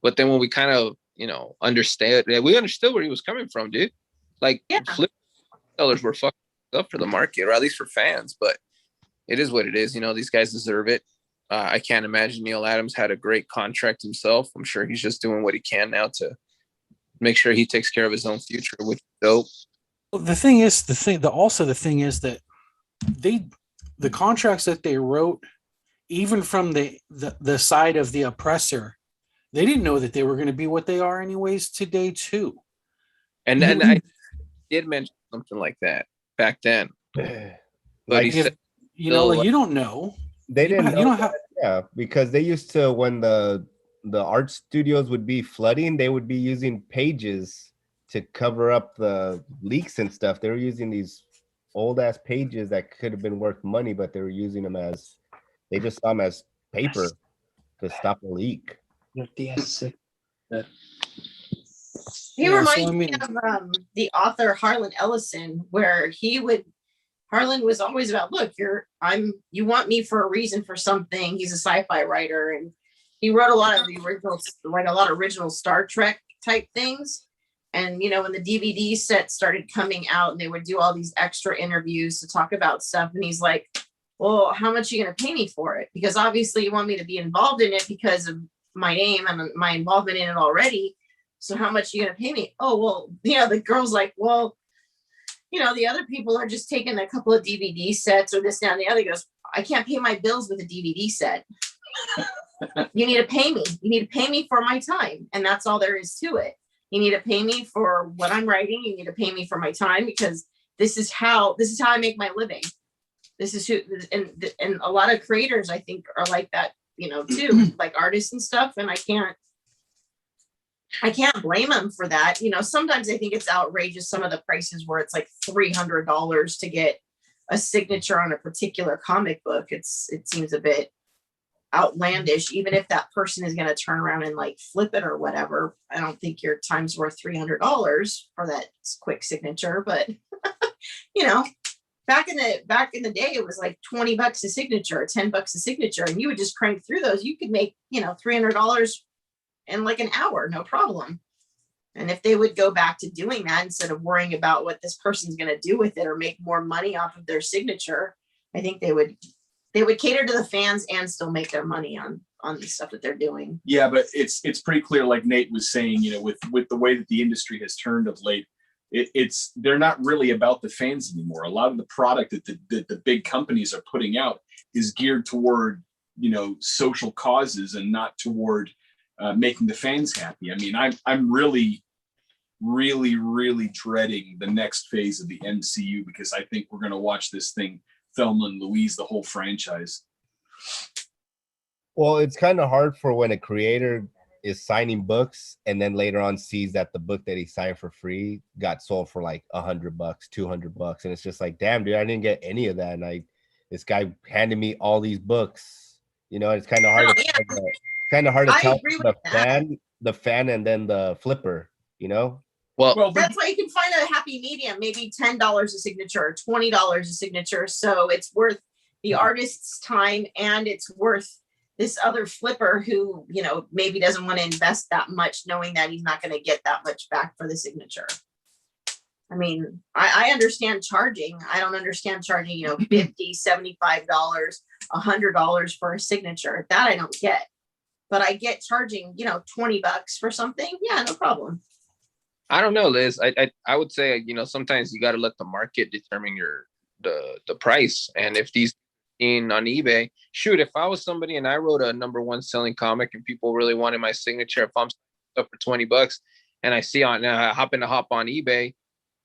but then when we kind of, understand, we understood where he was coming from, dude. Like Yeah. flip sellers were fucking up for the market, or at least for fans, but it is what it is. These guys deserve it. I can't imagine Neil Adams had a great contract himself. I'm sure he's just doing what he can now to make sure he takes care of his own future, which is dope. Well, the thing is that the contracts that they wrote, even from the side of the oppressor, they didn't know that they were going to be what they are anyways today too. And I did mention something like that back then. But like he said, You don't know. they didn't know You don't have. yeah, because they used to, when the art studios would be flooding, they would be using pages to cover up the leaks and stuff. They were using these old ass pages that could have been worth money, but they were using them they just saw them as paper to stop a leak. He Yeah, so, reminds I me mean- of the author Harlan Ellison, where Harlan was always about, look, you want me for a reason for something. He's a sci-fi writer, and he wrote a lot of original Star Trek type things. And when the DVD set started coming out, and they would do all these extra interviews to talk about stuff, and he's like, well, how much are you going to pay me for it? Because obviously you want me to be involved in it because of my name and my involvement in it already. So how much are you going to pay me? Oh, well, the girl's like, well, the other people are just taking a couple of DVD sets or this, down, the other. He goes, I can't pay my bills with a DVD set. You need to pay me. You need to pay me for my time. And that's all there is to it. You need to pay me for what I'm writing. You need to pay me for my time, because this is how I make my living. This is who, and a lot of creators, I think, are like that, too, like artists and stuff. And I can't blame them for that. Sometimes I think it's outrageous, some of the prices where it's like $300 to get a signature on a particular comic book. It seems a bit outlandish, even if that person is going to turn around and like flip it or whatever. I don't think your time's worth $300 for that quick signature, but back in the day, it was like $20 a signature or $10 a signature, and you would just crank through those. You could make $300 in like an hour, no problem. And if they would go back to doing that instead of worrying about what this person's going to do with it or make more money off of their signature, I think they would cater to the fans and still make their money on the stuff that they're doing. Yeah, but it's pretty clear, like Nate was saying, with the way that the industry has turned of late, they're not really about the fans anymore. A lot of the product that the big companies are putting out is geared toward social causes and not toward making the fans happy. I mean, I'm really, really, really dreading the next phase of the MCU, because I think we're going to watch this thing, Thelma and Louise, the whole franchise. Well, it's kind of hard for when a creator is signing books and then later on sees that the book that he signed for free got sold for like $100, $200, and it's just like, damn, dude, I didn't get any of that. And this guy handed me all these books You know, it's kind of hard. No, to yeah. tell kind of hard to I tell agree with the that. fan, and then the flipper. You know. Well, Well, but That's why you can find a happy medium, maybe $10 a signature or $20 a signature. So it's worth the artist's time and it's worth this other flipper who, you know, maybe doesn't want to invest that much, knowing that he's not going to get that much back for the signature. I mean, I understand charging. I don't understand charging, you know, $50, $75, $100 for a signature. That I don't get. But I get charging, you know, $20 for something. Yeah, no problem. I don't know, Liz. I would say, you know, sometimes you got to let the market determine the price. And if these on eBay, shoot, if I was somebody and I wrote a #1 selling comic and people really wanted my signature, if I'm up for $20 and I see hop on eBay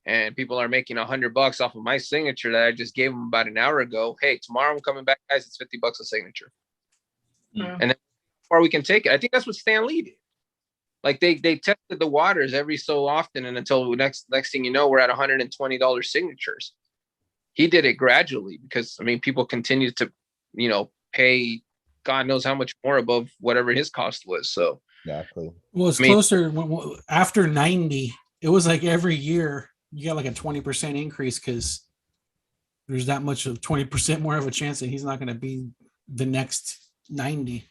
and people are making $100 off of my signature that I just gave them about an hour ago. Hey, tomorrow I'm coming back, guys. It's $50 a signature. Mm. And then before we can take it. I think that's what Stan Lee did. Like they tested the waters every so often, and until next thing you know, we're at $120 signatures. He did it gradually because I mean, people continued to, you know, pay God knows how much more above whatever his cost was. So Exactly. Well, it's I mean- closer after 90. It was like every year you got like a 20% increase because there's that much of 20% more of a chance that he's not going to be the next 90.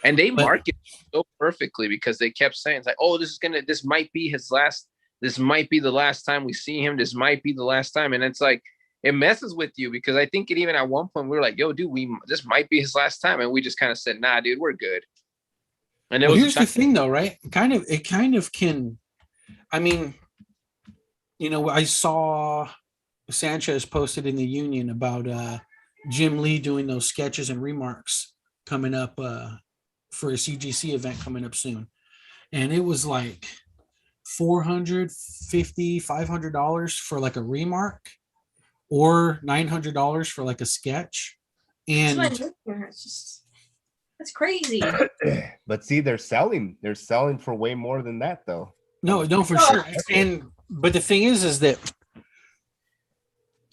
And they But- market so perfectly because they kept saying, it's like, oh, this might be his last, this might be the last time we see him. This might be the last time. And it's like, it messes with you because I think even at one point we were like, yo, dude, this might be his last time. And we just kind of said, nah, dude, we're good. And Well, here's the thing though, right? It kind of can, I mean, you know, I saw Sanchez posted in the Union about Jim Lee doing those sketches and remarks coming up for a CGC event coming up soon. And it was like $450, $500 for like a remark or $900 for like a sketch. That's what And I'm looking at. It's just, that's crazy. But see, they're selling for way more than that, though. no, for Oh, sure. But the thing is that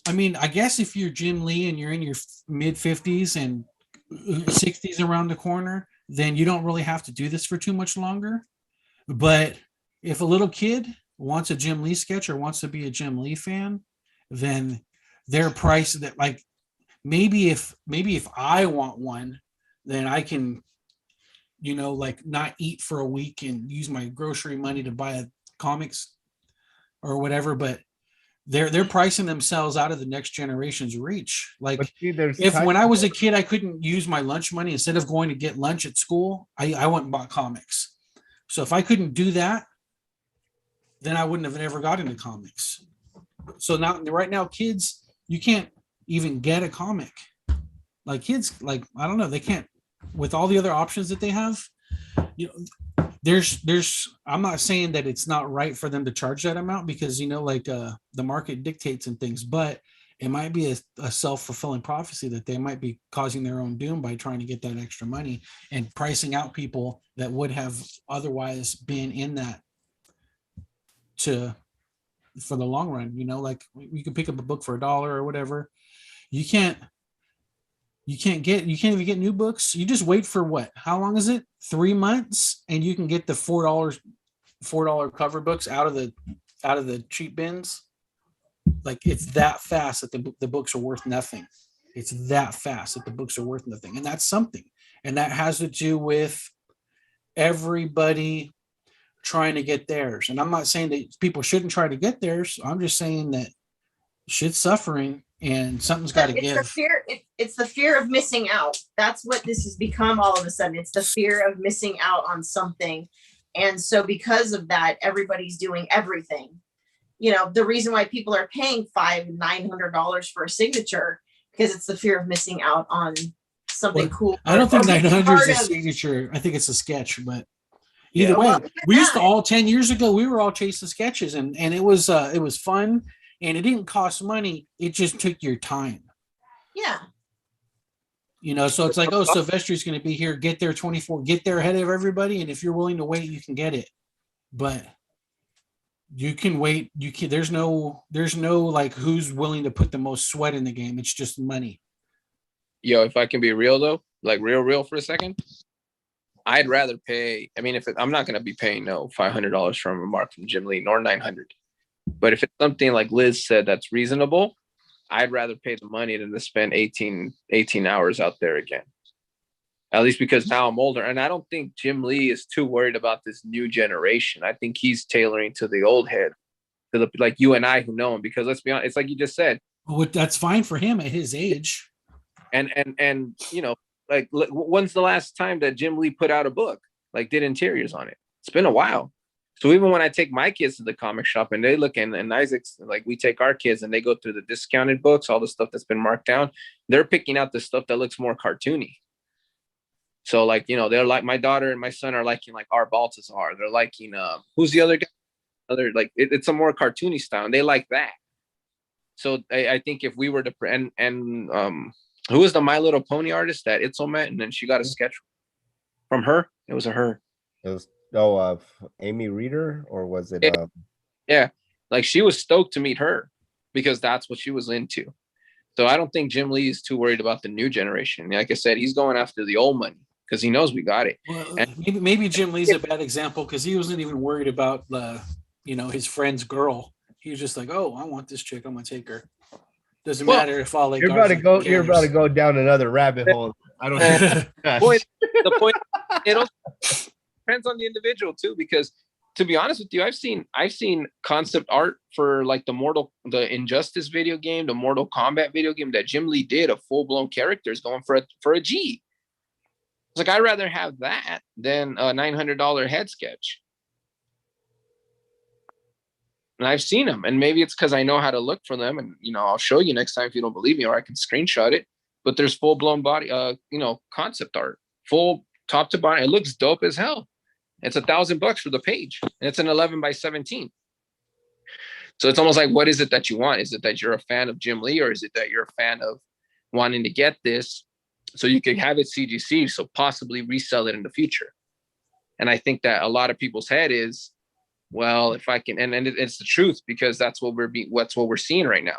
I mean, I guess if you're Jim Lee and you're in your mid 50s and 60s around the corner, then you don't really have to do this for too much longer. But if a little kid wants a Jim Lee sketch or wants to be a Jim Lee fan, then their price that like maybe if I want one, then I can, you know, like not eat for a week and use my grocery money to buy comics or whatever. But they're pricing themselves out of the next generation's reach. Like But see, there's if when I times- was a kid, I couldn't use my lunch money instead of going to get lunch at school, I went and bought comics. So if I couldn't do that, then I wouldn't have ever got into comics. So now, right now, kids, you can't even get a comic. Like kids, like I don't know, they can't with all the other options that they have. You know, there's. I'm not saying that it's not right for them to charge that amount because you know, like the market dictates and things, but it might be a self-fulfilling prophecy that they might be causing their own doom by trying to get that extra money and pricing out people that would have otherwise been in that for the long run. You know, like you can pick up a book for $1 or whatever. You can't even get new books. You just wait for what? How long is it? 3 months, and you can get the $4 cover books out of the cheap bins. Like it's that fast that the books are worth nothing. It's that fast that the books are worth nothing, and that's something. And that has to do with everybody trying to get theirs. And I'm not saying that people shouldn't try to get theirs. I'm just saying that shit's suffering and something's got to It's the give. fear. It's the fear of missing out. That's what this has become all of a sudden. It's the fear of missing out on something. And so because of that, everybody's doing everything. You know, the reason why people are paying $900 for a signature, because it's the fear of missing out on something Well, cool. I don't think Or being 900 part is a of- signature. I think it's a sketch, but either way, well, we used to yeah. all 10 years ago, we were all chasing sketches and it was fun and it didn't cost money. It just took your time. Yeah. You know, so it's like, oh, Sylvester's going to be here. Get there 24, get there ahead of everybody. And if you're willing to wait, you can get it. But you can wait. There's no like who's willing to put the most sweat in the game. It's just money. Yo, if I can be real though, like real for a second, I'd rather pay. I mean, I'm not going to be paying no $500 from a mark from Jim Lee nor 900, but if it's something like Liz said that's reasonable, I'd rather pay the money than to spend 18 hours out there again. At least because now I'm older, and I don't think Jim Lee is too worried about this new generation. I think he's tailoring to the old head, to the like you and I who know him. Because let's be honest, it's like you just said. Well, that's fine for him at his age. And you know, like when's the last time that Jim Lee put out a book, like did interiors on it? It's been a while. So even when I take my kids to the comic shop and they look and Isaac's like, we take our kids and they go through the discounted books, all the stuff that's been marked down, they're picking out the stuff that looks more cartoony. So like, you know, they're like, my daughter and my son are liking like Art Baltazar. They're liking who's the other guy? It's a more cartoony style, and they like that. So I think if we were to and who was the My Little Pony artist that Itzel met, and then she got a sketch from her? It was her. It was Amy Reeder, or was it? Yeah, like she was stoked to meet her because that's what she was into. So I don't think Jim Lee is too worried about the new generation. Like I said, he's going after the old money because he knows we got it. Well, maybe Jim Lee's a bad example because he wasn't even worried about his friend's girl. He was just like, oh, I want this chick, I'm gonna take her. Doesn't matter if all like you're about to go down another rabbit hole. I don't know. The point it also depends on the individual too, because to be honest with you, I've seen concept art for like the Injustice video game, the Mortal Kombat video game that Jim Lee did of full-blown characters going for a G. It's like I'd rather have that than a $900 head sketch. And I've seen them, and maybe it's because I know how to look for them, and I'll show you next time if you don't believe me, or I can screenshot it. But there's full-blown body, concept art, full top to bottom. It looks dope as hell. It's $1,000 for the page, and it's an 11 by 17. So it's almost like, what is it that you want? Is it that you're a fan of Jim Lee, or is it that you're a fan of wanting to get this so you can have it CGC, so possibly resell it in the future? And I think that a lot of people's head is, well, if I can, and it's the truth, because that's what we're seeing right now.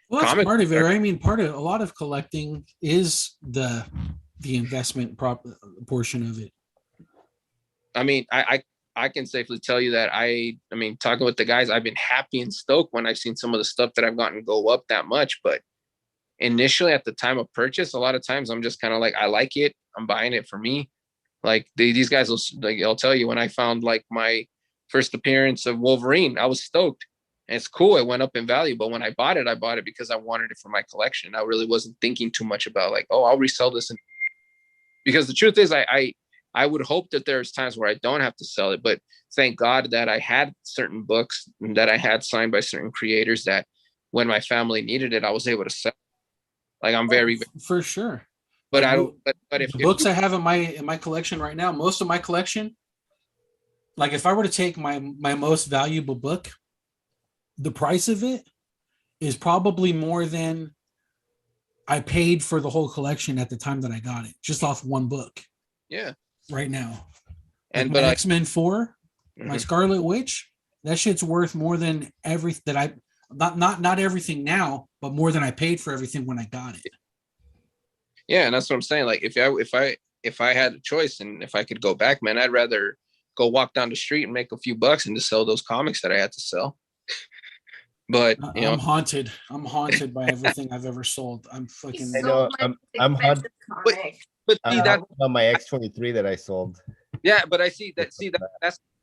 Well, that's part of it. I mean, a lot of collecting is the investment portion of it. I mean, I can safely tell you that I mean, talking with the guys, I've been happy and stoked when I've seen some of the stuff that I've gotten go up that much. But initially at the time of purchase, a lot of times I'm just kind of like, I like it. I'm buying it for me. Like these guys I'll tell you, when I found like my first appearance of Wolverine, I was stoked. And it's cool. It went up in value. But when I bought it because I wanted it for my collection. I really wasn't thinking too much about like, oh, I'll resell this. Because the truth is, I would hope that there's times where I don't have to sell it. But thank God that I had certain books that I had signed by certain creators that when my family needed it, I was able to sell. Like I'm very for sure. But I don't. But if the books I have in my collection right now, most of my collection, like if I were to take my most valuable book, the price of it is probably more than I paid for the whole collection at the time that I got it, just off one book. Yeah. Right now. And like X-Men 4, my Scarlet Witch, that shit's worth more than everything that I not everything now, but more than I paid for everything when I got it. Yeah, and that's what I'm saying. Like if I had a choice and if I could go back, man, I'd rather go walk down the street and make a few bucks and to sell those comics that I had to sell. But I'm haunted. I'm haunted by everything I've ever sold. I'm fucking. I know. I'm haunted. But see that on my X23 that I sold. Yeah, but I see that's the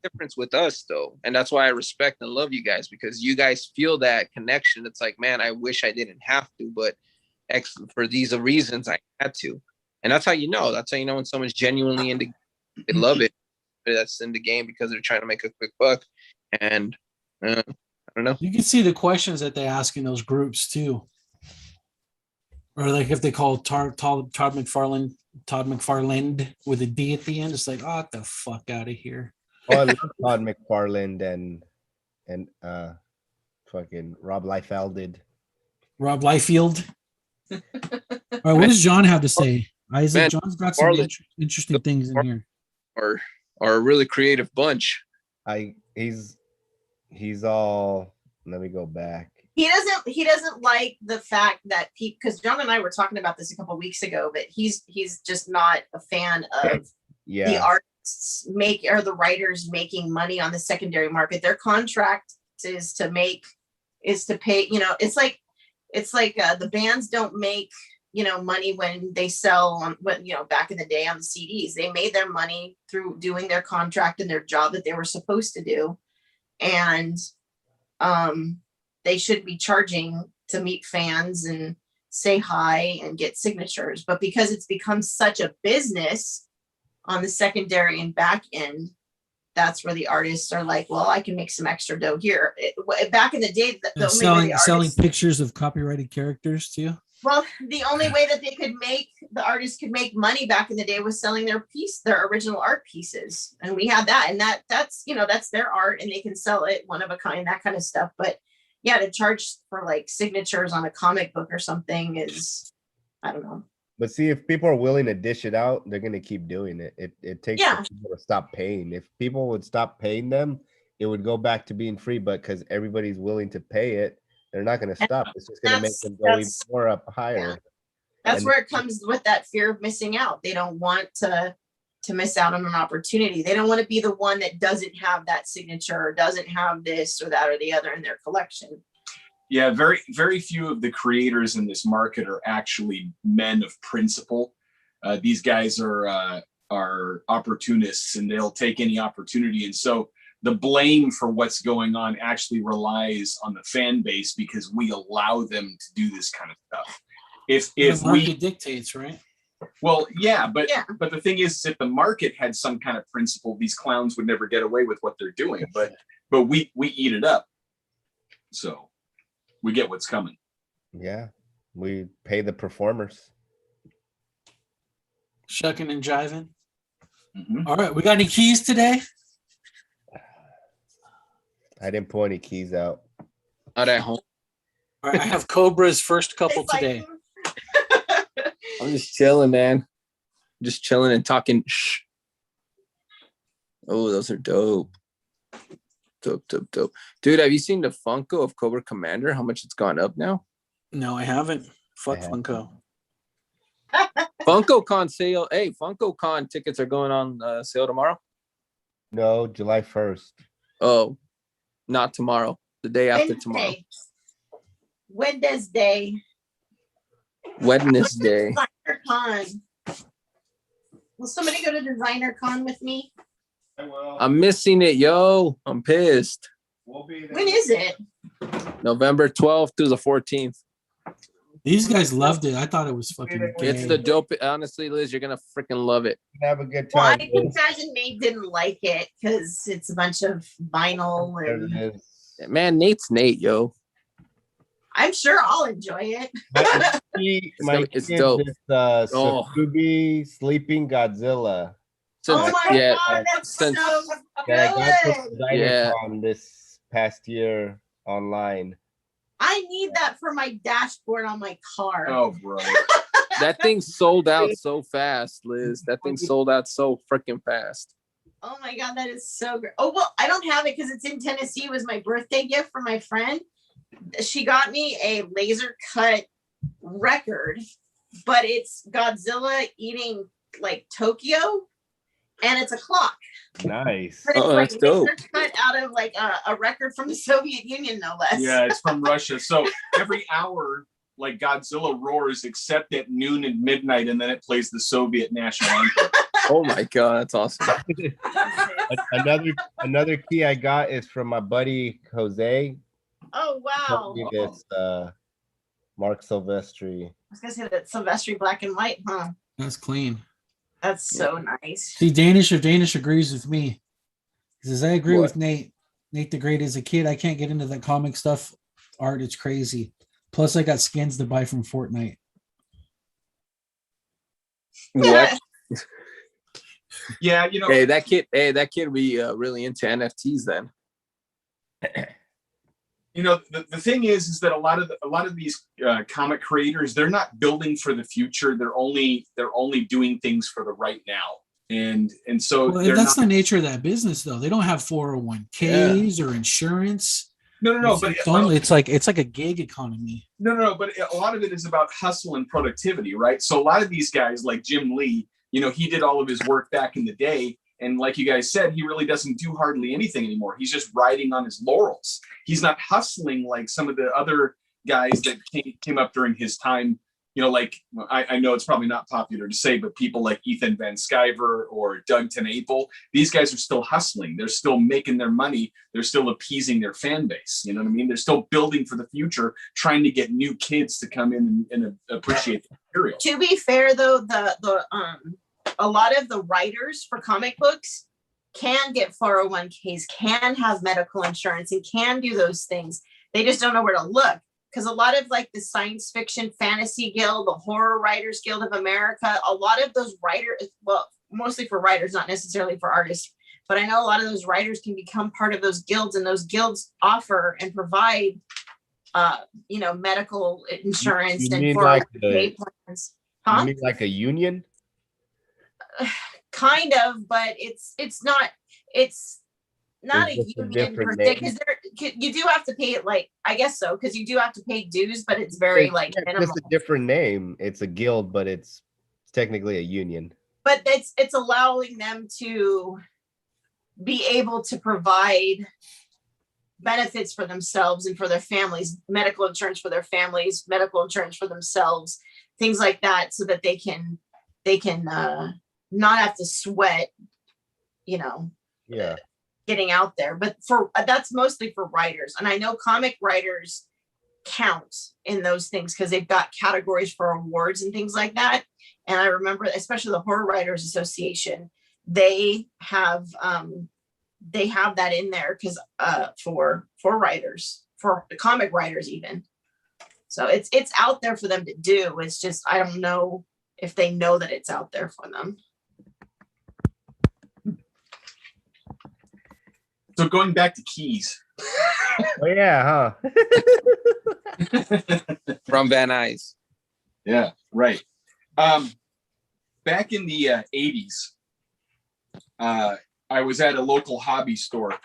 difference with us though, and that's why I respect and love you guys, because you guys feel that connection. It's like, man, I wish I didn't have to, but for these reasons I had to, and that's how you know. That's how you know when someone's genuinely into, they love it. That's in the game because they're trying to make a quick buck, and I don't know. You can see the questions that they ask in those groups too, or like if they call Todd McFarland with a D at the end, it's like, oh, get the fuck out of here. Oh, I love Todd McFarland and fucking Rob Liefeld did. Rob Liefeld. All right, what does John have to say? Isaac, man, John's got some interesting things in here. Are a really creative bunch. He's all. Let me go back. he doesn't like the fact that people, because John and I were talking about this a couple weeks ago, but he's just not a fan of the Yeah. artists or the writers making money on the secondary market. Their contract is to pay, it's like the bands don't make money when they sell on back in the day on the CDs. They made their money through doing their contract and their job that they were supposed to do, and they should be charging to meet fans and say hi and get signatures. But because it's become such a business on the secondary and back end, that's where the artists are like, well, I can make some extra dough here. Back in the day, the only way selling pictures of copyrighted characters too. Well, the only way that the artists could make money back in the day was selling their original art pieces. And we had that, and that's their art, and they can sell it one of a kind, that kind of stuff. But yeah, to charge for like signatures on a comic book or something is, I don't know. But see, if people are willing to dish it out, they're gonna keep doing it. It takes people to stop paying. If people would stop paying them, it would go back to being free. But because everybody's willing to pay it, they're not gonna stop. It's just gonna make them go even more up higher. Yeah. That's where it comes with that fear of missing out. They don't want to miss out on an opportunity. They don't want to be the one that doesn't have that signature or doesn't have this or that or the other in their collection. Yeah, very, very few of the creators in this market are actually men of principle. These guys are opportunists, and they'll take any opportunity. And so the blame for what's going on actually relies on the fan base, because we allow them to do this kind of stuff. If the market dictates, right? Well, yeah, but the thing is, if the market had some kind of principle, these clowns would never get away with what they're doing. But we eat it up, so we get what's coming. Yeah, we pay the performers. Shucking and jiving. Mm-hmm. All right, we got any keys today? I didn't pull any keys out. Not at home. All right, I have Cobra's first couple It's like- today. I'm just chilling, man. Just chilling and talking. Shh. Oh, those are dope. Dope. Dude, have you seen the Funko of Cobra Commander? How much it's gone up now? No, I haven't. Fuck I haven't. Funko. Funko Con sale. Hey, Funko Con tickets are going on sale tomorrow. No, July 1st. Oh, not tomorrow. The day after tomorrow. Wednesday. Wednesday. Designer Con. Will somebody go to Designer Con with me? I'm missing it, yo. I'm pissed. We'll be there. When is it? November 12th through the 14th. These guys loved it. I thought it was fucking gay. It's the dope. Honestly, Liz, you're gonna freaking love it. Have a good Well, I time. can imagine Nate didn't like it because it's a bunch of vinyl, There and it is. Man, Nate's Nate, yo. I'm sure I'll enjoy it. It's dope. Oh. Scooby Sleeping Godzilla. Since, Oh my yeah, god, that's since- so That I got good. from Designer Yeah. Con this past year online. I need that for my dashboard on my car. Oh, bro. that thing sold out so fast, Liz. That thing sold out so freaking fast. Oh my god, that is so great. Oh well, I don't have it because it's in Tennessee. It was my birthday gift from my friend. She got me a laser cut record, but it's Godzilla eating like Tokyo, and it's a clock. Nice. But it's Oh, like that's dope. laser cut out of like a record from the Soviet Union, no less. Yeah, it's from Russia. So every hour, like Godzilla roars, except at noon and midnight, and then it plays the Soviet national anthem. Oh my god, that's awesome. Another key I got is from my buddy Jose. Oh wow. Sent me this Mark Silvestri. I was gonna say that Silvestri black and white, huh? That's clean. That's so nice. See, Danish agrees with me. He says, I agree What? with Nate. Nate the Great. As a kid, I can't get into that comic stuff. Art, it's crazy. Plus, I got skins to buy from Fortnite. What? Yeah, you know, Hey, that kid be really into NFTs then. you know, the thing is that a lot of these comic creators, they're not building for the future. They're only doing things for the right now. And so Well, they're that's not, the nature of that business, though. They don't have 401ks or insurance. no, but It's like a gig economy. no, but a lot of it is about hustle and productivity, right? So a lot of these guys, like Jim Lee, he did all of his work back in the day, and like you guys said, he really doesn't do hardly anything anymore. He's just riding on his laurels. He's not hustling like some of the other guys that came up during his time. Like I know it's probably not popular to say, but people like Ethan Van Sciver or Doug TenNapel, these guys are still hustling. They're still making their money. They're still appeasing their fan base. You know what I mean? They're still building for the future, trying to get new kids to come in and appreciate the material. To be fair, though, a lot of the writers for comic books can get 401ks, can have medical insurance, and can do those things. They just don't know where to look. Because a lot of like the science fiction fantasy guild, the horror writers guild of America, a lot of those writers, well, mostly for writers, not necessarily for artists, but I know a lot of those writers can become part of those guilds, and those guilds offer and provide, medical insurance You and mean 401k plans. You mean like a union? Kind of, but it's not a It's just a union per different se, name. because you do have to pay it, like, I guess so, because you do have to pay dues, but it's very like It's minimal. just a different name. It's a guild, but it's technically a union. But it's allowing them to be able to provide benefits for themselves and for their families, medical insurance for their families, medical insurance for themselves, things like that, so that they can not have to sweat, Yeah. getting out there. But that's mostly for writers, and I know comic writers count in those things because they've got categories for awards and things like that. And I remember, especially the Horror Writers Association, they have that in there because for writers, for the comic writers even. So it's out there for them to do. It's just, I don't know if they know that it's out there for them. So going back to keys. Oh yeah, huh? From Van Nuys. Yeah, right. Back in the 80s, I was at a local hobby store,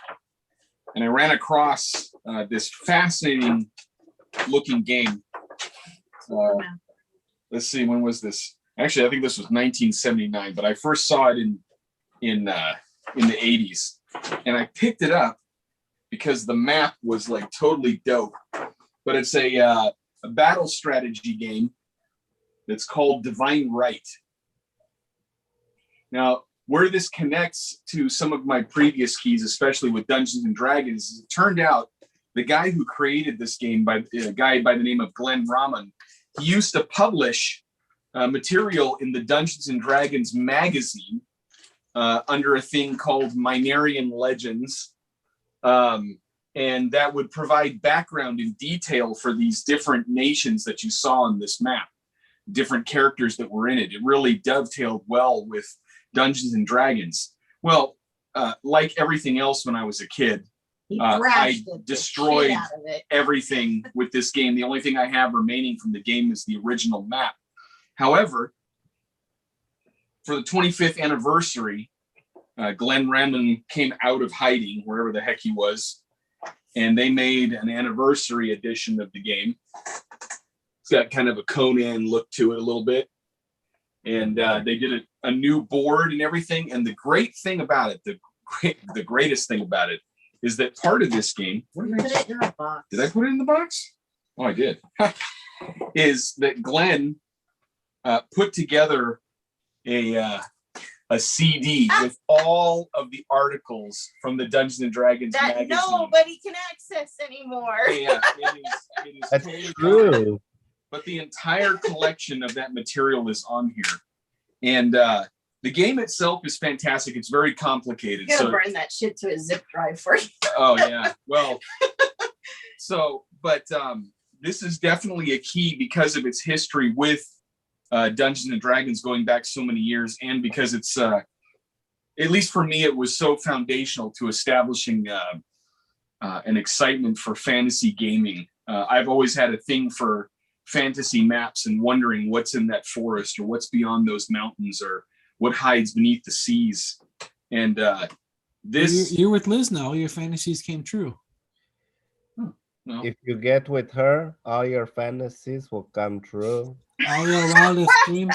and I ran across this fascinating looking game. Let's see, when was this? Actually, I think this was 1979, but I first saw it in the 80s, and I picked it up because the map was like totally dope. But it's a battle strategy game that's called Divine Right. Now, where this connects to some of my previous keys, especially with Dungeons and Dragons, is it turned out the guy who created this game, a guy by the name of Glenn Raman, he used to publish material in the Dungeons and Dragons magazine under a thing called Minerian Legends. And that would provide background and detail for these different nations that you saw on this map, different characters that were in it. It really dovetailed well with Dungeons and Dragons. Well, like everything else when I was a kid, I destroyed everything with this game. The only thing I have remaining from the game is the original map. However, for the 25th anniversary, Glenn Raman came out of hiding, wherever the heck he was, and they made an anniversary edition of the game. It's got kind of a Conan look to it a little bit. And they did a new board and everything. And the great thing about it, the greatest thing about it, is that part of this game, Put it in the box. did I put it in the box? Oh, I did. Is that Glenn put together a CD with all of the articles from the Dungeons and Dragons that magazine. nobody can access anymore. Yeah, it is That's totally true. gone. But the entire collection of that material is on here. And the game itself is fantastic. It's very complicated. I'm gonna burn that shit to a zip drive for you. Oh yeah. Well, but this is definitely a key because of its history with Dungeons and Dragons going back so many years, and because it's at least for me, it was so foundational to establishing an excitement for fantasy gaming. I've always had a thing for fantasy maps and wondering what's in that forest or what's beyond those mountains or what hides beneath the seas. And this you're with Liz now. All your fantasies came true. No. If you get with her, all your fantasies will come true. All your wildest dreams.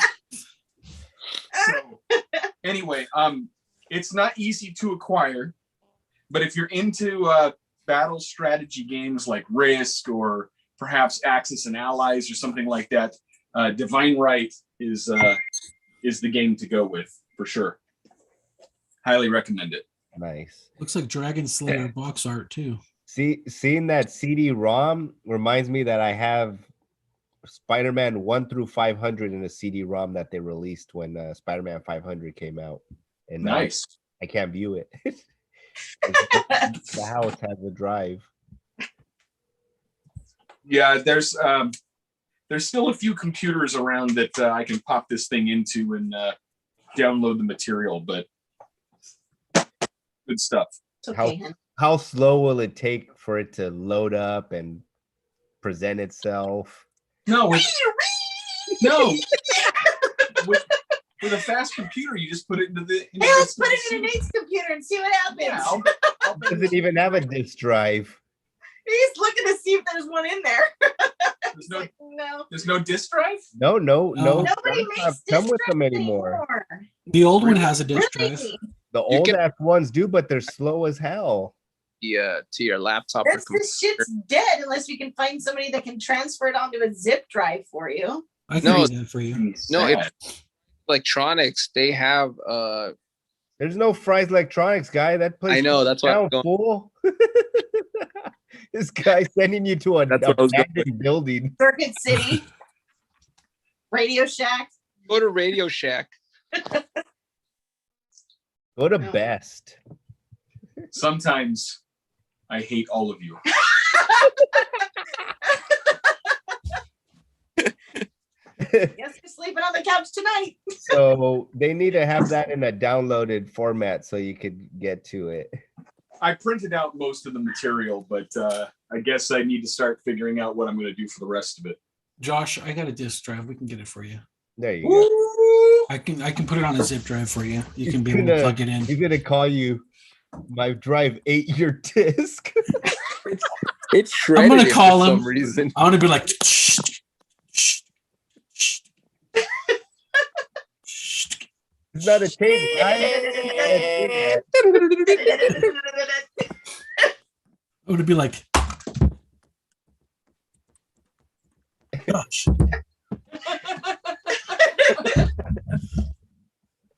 So anyway, it's not easy to acquire, but if you're into battle strategy games like Risk or perhaps Axis and Allies or something like that, Divine Right is the game to go with for sure. Highly recommend it. Nice. Looks like Dragon Slayer box art too. Seeing that CD-ROM reminds me that I have Spider-Man 1 through 500 in a CD-ROM that they released when Spider-Man 500 came out. And now Nice. I can't view it. The house has a drive. Yeah, there's still a few computers around that I can pop this thing into and download the material, but good stuff. It's okay, hun. How slow will it take for it to load up and present itself? No, with a fast computer, you just put it into the. Hey, let's put it in Nate's computer and see what happens. Yeah, I'll Does it even have a disk drive? He's looking to see if there's one in there. There's no, No. there's no disk drive. No. Nobody Don't makes come this with them anymore. The old one has a disc drive. Really? The You old can- ass ones do, but they're slow as hell. To your laptop or This computer. shit's dead unless we can find somebody that can transfer it onto a zip drive for you. I can No. do that for you. No, Sad. Electronics, they have There's no Fry's Electronics, guy. That place I know, that's what I'm down going. full. This guy sending you to an That's what I was going abandoned building. Circuit City, Radio Shack. Go to Radio Shack. Go to No. Best. Sometimes I hate all of you. Guess you're sleeping on the couch tonight. So they need to have that in a downloaded format so you could get to it. I printed out most of the material, but I guess I need to start figuring out what I'm going to do for the rest of it. Josh, I got a disc drive. We can get it for you. There you go. I can put it on a zip drive for you. You can be able to Gonna- plug it in. He's gonna call you. My drive ate your disc. It's shredded gonna it call for him. some reason. I want to be like, shh, shh, shh, shh. It's not a tape, guy. I want to be like, Josh,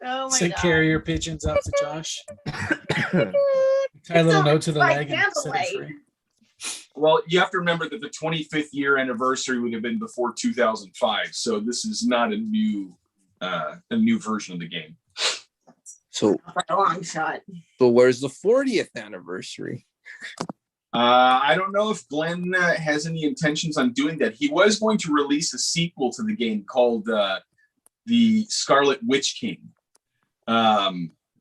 Oh my send god. carrier pigeons out to Josh. Tie a little It's note to the like leg and set it candlelight. free. Well, you have to remember that the 25th year anniversary would have been before 2005, so this is not a new version of the game. So A long shot. where's the 40th anniversary? I don't know if Glenn has any intentions on doing that. He was going to release a sequel to the game called The Scarlet Witch King.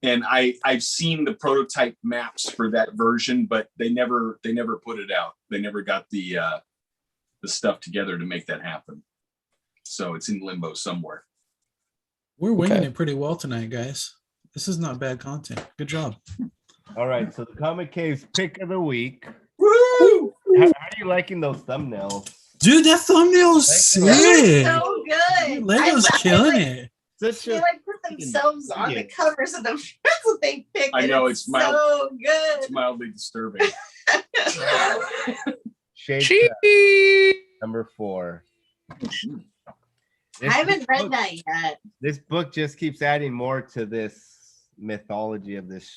And I've seen the prototype maps for that version, but they never put it out. They never got the stuff together to make that happen. So it's in limbo somewhere. We're winging Okay. it pretty well tonight, guys. This is not bad content. Good job. All right, so the Comic Cave's pick of the week. Woo! How are you liking those thumbnails? Dude, that thumbnail's Thank sick. So good. Lego's I killing like, it. Such They a like put themselves on the idiot. covers of them. That's what they pick. I and know, it's mild. so good. It's mildly disturbing. shade Cheese. Craft, number 4. I haven't read that yet. This book just keeps adding more to this mythology of this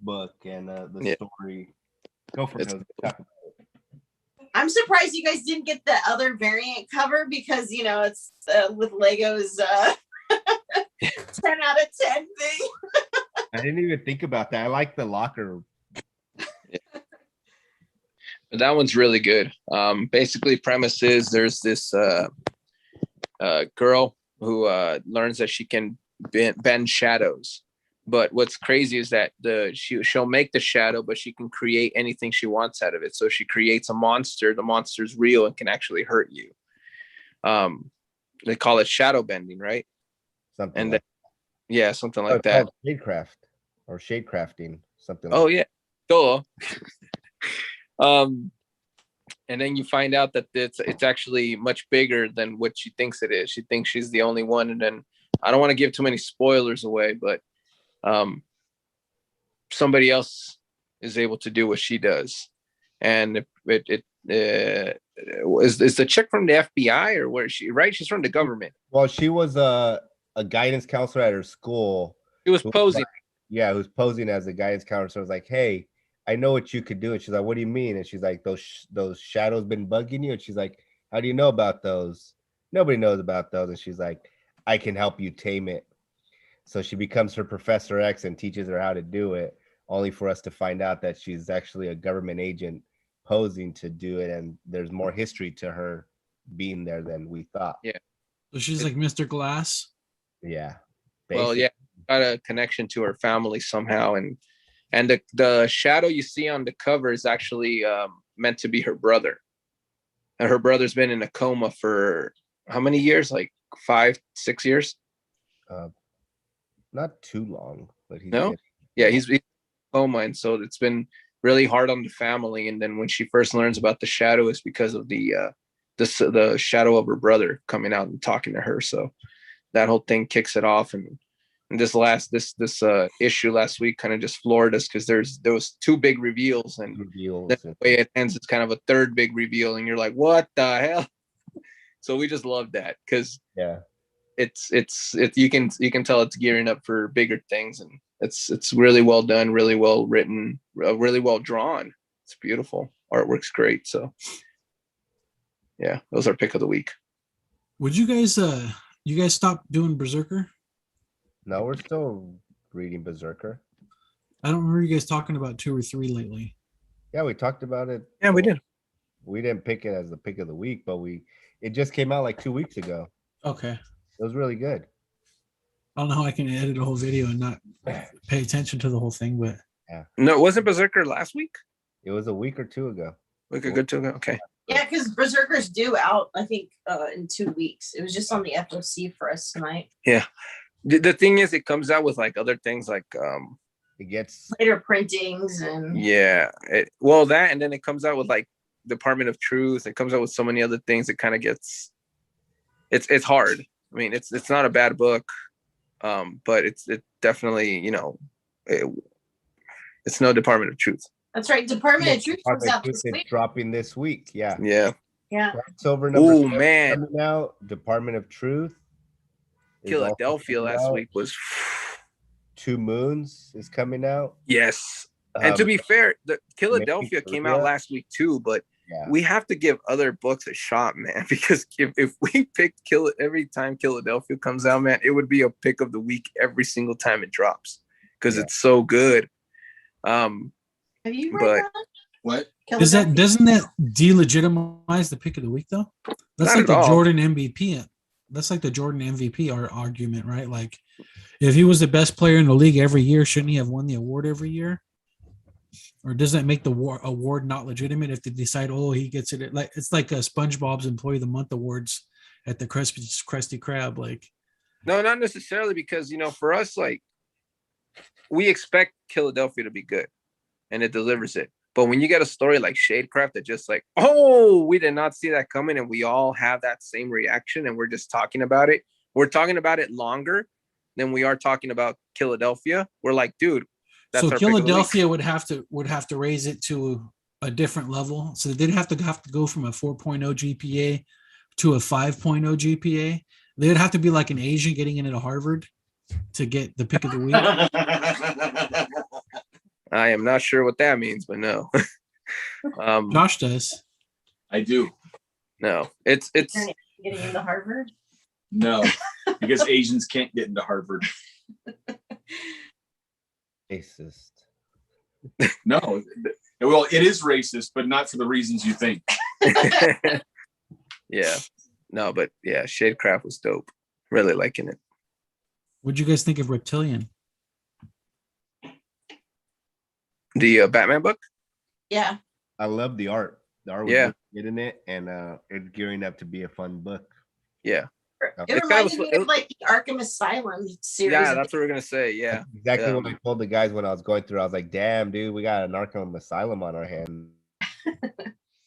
book and the Yeah. story. Go for it. It's- Jose. Talk about it. I'm surprised you guys didn't get the other variant cover because it's with Lego's 10 out of 10 thing. I didn't even think about that. I like the locker. But that one's really good. Basically, premise is there's this girl who learns that she can bend shadows. But what's crazy is that she'll make the shadow, but she can create anything she wants out of it. So she creates a monster. The monster's real and can actually hurt you. They call it shadow bending, right? Something. And like, yeah, something oh, like it's that. called Shadecraft or shade crafting. Something. Oh like yeah. Duh. and then you find out that it's actually much bigger than what she thinks it is. She thinks she's the only one, and then I don't want to give too many spoilers away, but somebody else is able to do what she does, and is the chick from the FBI or where is she? Right, she's from the government. Well, she was a guidance counselor at her school. She was who posing. who's posing as a guidance counselor. I was like, hey, I know what you could do. And she's like, what do you mean? And she's like, those shadows been bugging you? And she's like, how do you know about those? Nobody knows about those. And she's like, I can help you tame it. So she becomes her Professor X and teaches her how to do it, only for us to find out that she's actually a government agent posing to do it. And there's more history to her being there than we thought. Yeah. So she's like Mr. Glass. Yeah. Well, yeah, got a connection to her family somehow, and the shadow you see on the cover is actually meant to be her brother, and her brother's been in a coma for how many years? Like 5-6 years. Not too long, but he's in a coma, and so it's been really hard on the family. And then when she first learns about the shadow, it's because of the shadow of her brother coming out and talking to her. So that whole thing kicks it off, and this issue last week kind of just floored us because there was 2 big reveals, and the way it ends is kind of a 3rd big reveal, and you're like, what the hell? So we just love that because it's you can tell it's gearing up for bigger things, and it's really well done, really well written, really well drawn. It's beautiful, artwork's great. So yeah, that was our pick of the week. Would you guys stop doing Berserker? No, we're still reading Berserker. I don't remember you guys talking about 2 or 3 lately. Yeah, we talked about it. Yeah, we did. We didn't pick it as the pick of the week, but it just came out like 2 weeks ago. Okay. It was really good. I don't know how I can edit a whole video and not pay attention to the whole thing, but No, wasn't Berserker last week? It was a week or 2 ago. Like a good 2 ago. Okay. Yeah, because Berserker's due out, I think, in 2 weeks. It was just on the FOC for us tonight. Yeah. The thing is, it comes out with like other things like It gets Later printings and that, and then it comes out with like Department of Truth. It comes out with so many other things. It kind of gets it's hard. I mean, it's not a bad book, but it definitely it's no Department of Truth. that's right. Department of Truth comes out this It's week. dropping this week. Yeah. Yeah. Yeah. Crossover number Oh 7 man, coming out. Department of Truth. is also Philadelphia coming last out. week was 2 Moons is coming out. yes. And to be fair, the Philadelphia maybe came out Korea. last week too, but Yeah. we have to give other books a shot, man, because if we picked every time Philadelphia comes out, man, it would be a pick of the week every single time it drops because it's so good. Have you But- read that? What? doesn't that delegitimize the pick of the week though? That's Not like at the all. Jordan MVP. That's like the Jordan MVP argument, right? Like, if he was the best player in the league every year, shouldn't he have won the award every year? Or does that make the award not legitimate if they decide, oh, he gets it? Like, it's like a SpongeBob's Employee of the Month awards at the Krusty Krab. Like, No, not necessarily, because for us, like, we expect Philadelphia to be good, and it delivers it. But when you get a story like Shadecraft that just like, oh, we did not see that coming, and we all have that same reaction, and we're just talking about it. We're talking about it longer than we are talking about Philadelphia. We're like, dude, that's so our pick of the week. Philadelphia would have to raise it to a different level. So they'd have to go from a 4.0 GPA to a 5.0 GPA. They'd have to be like an Asian getting into Harvard to get the pick of the week. I am not sure what that means, but no. Josh does. I do. No, it's Getting into Harvard. No, because Asians can't get into Harvard. Racist. No, well, it is racist, but not for the reasons you think. yeah. No, but yeah, Shadecraft was dope. Really liking it. What'd you guys think of Reptilian? The Batman book? Yeah. I love the art. The art was Yeah. good in it, and it's gearing up to be a fun book. Yeah. It It reminded kinda me was- of like the Arkham Asylum series. Yeah, that's what we're gonna say. Yeah. Exactly what I told the guys when I was going through. I was like, "Damn, dude, we got an Arkham Asylum on our hand."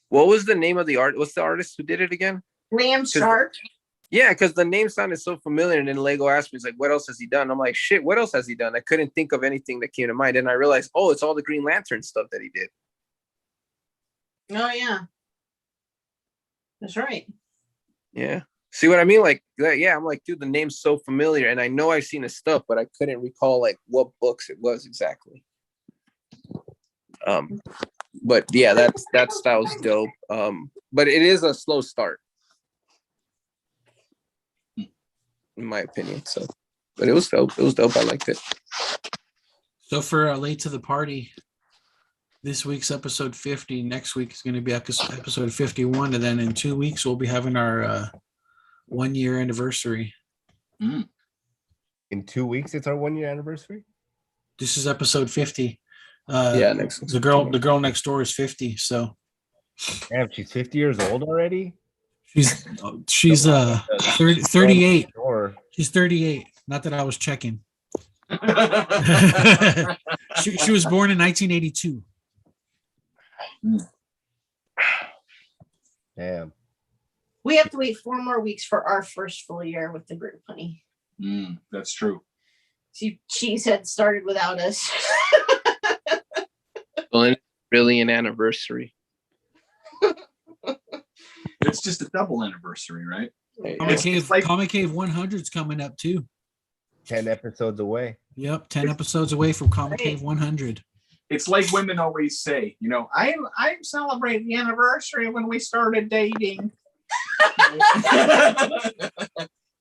What was the name of the art? What's the artist who did it again? Liam Sharp. Yeah, because the name sounded so familiar, and then Lego asked me, "He's like, what else has he done?" I'm like, "Shit, what else has he done?" I couldn't think of anything that came to mind, and I realized, oh, it's all the Green Lantern stuff that he did. Oh yeah, that's right. Yeah, see what I mean? Like, yeah, I'm like, dude, the name's so familiar, and I know I've seen his stuff, but I couldn't recall like what books it was exactly. But yeah, that style's dope. But it is a slow start, in my opinion. So, but it was dope. It was dope. I liked it. So for late to the party, this week's episode 50. Next week is going to be episode 51, and then in 2 weeks we'll be having our 1 year anniversary. In 2 weeks, it's our 1 year anniversary. This is episode 50. Yeah, next week's the girl next door is 50. So Damn, she's 50 years old already. She's 38. Or She's 38. Not that I was checking. she was born in 1982. damn. We have to wait 4 more weeks for our first full year with the group, honey. That's true. See, Cheesehead started without us. Well, really an anniversary. It's just a double anniversary, right? Comic Cave 100 is coming up too. 10 episodes away. Yep, 10 episodes away from Comic Cave 100. It's like women always say, you know, I'm celebrating the anniversary when we started dating.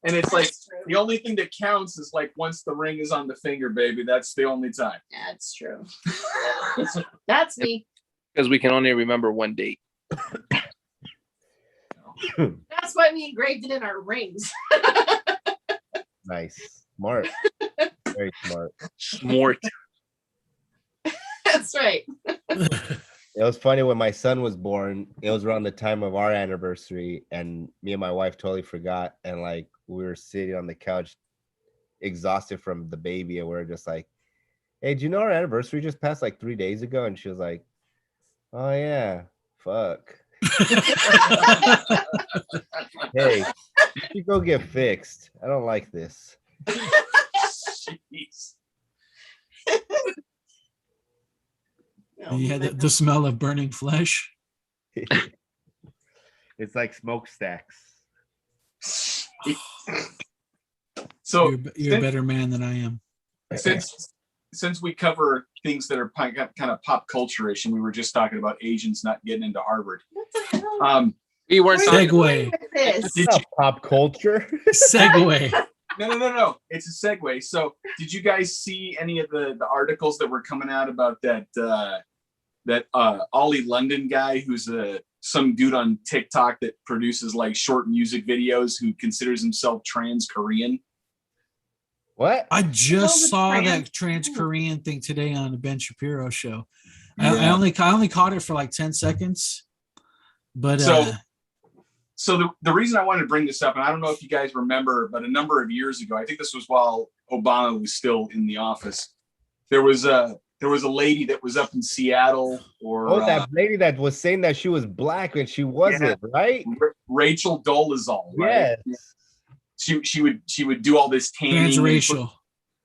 And it's like the only thing that counts is like once the ring is on the finger, baby. That's the only time. That's true. That's me. Because we can only remember one date. That's why we engraved it in our rings. Nice. Smart. Very smart. Smart. That's right. It was funny when my son was born. It was around the time of our anniversary, and me and my wife totally forgot. And like we were sitting on the couch, exhausted from the baby, and we are just like, "Hey, do you know our anniversary just passed like 3 days ago?" And she was like, "Oh yeah, fuck." Hey, you should go get fixed. I don't like this. Jeez. You had the smell of burning flesh. It's like smokestacks. So You're a better man than I am. since we cover things that are kind of pop culture-ish, and we were just talking about Asians not getting into Harvard. What the hell? We weren't Where talking. are Segue. you going with this? Did Not pop culture. Segue. No. It's a segue. So, did you guys see any of the articles that were coming out about that Ollie London guy, who's some dude on TikTok that produces like short music videos, who considers himself trans Korean? What? I just the saw trans- that trans Korean thing today on the Ben Shapiro show. Yeah. I only caught it for like 10 seconds. But So the reason I wanted to bring this up, and I don't know if you guys remember, but a number of years ago, I think this was while Obama was still in the office, there was a lady that was up in Seattle, or That lady that was saying that she was black and she wasn't, right? Rachel Dolezal, right? Yes. She would do all this tanning, transracial.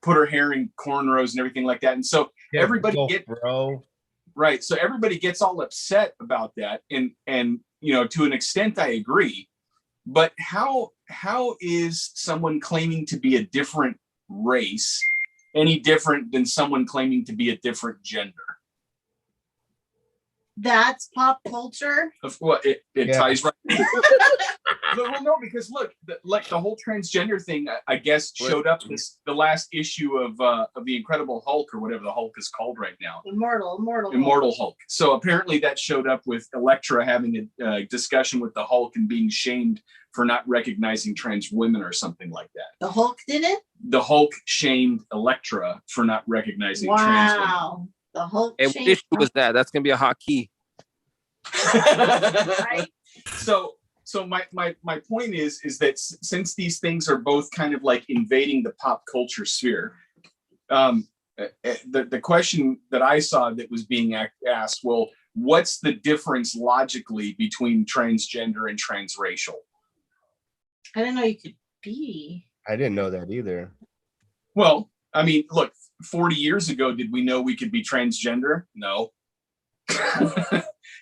put her hair in cornrows and everything like that, and so Yeah, everybody go, get bro. right. So everybody gets all upset about that, and you know, to an extent, I agree. But how is someone claiming to be a different race any different than someone claiming to be a different gender? That's pop culture. Of what it Yeah. ties right. Well, no, because look, the whole transgender thing, I guess, showed up the last issue of the Incredible Hulk, or whatever the Hulk is called right now. Immortal Hulk. So apparently that showed up with Elektra having a discussion with the Hulk and being shamed for not recognizing trans women or something like that. The Hulk did it. The Hulk shamed Elektra for not recognizing trans women. Wow. The Hulk. Hey, what changed- issue was that? That's gonna be a hot key. Right? So my point is that since these things are both kind of like invading the pop culture sphere, the question that I saw that was being asked, well, what's the difference logically between transgender and transracial? I didn't know you could be. I didn't know that either. Well, I mean, look, 40 years ago, did we know we could be transgender? No.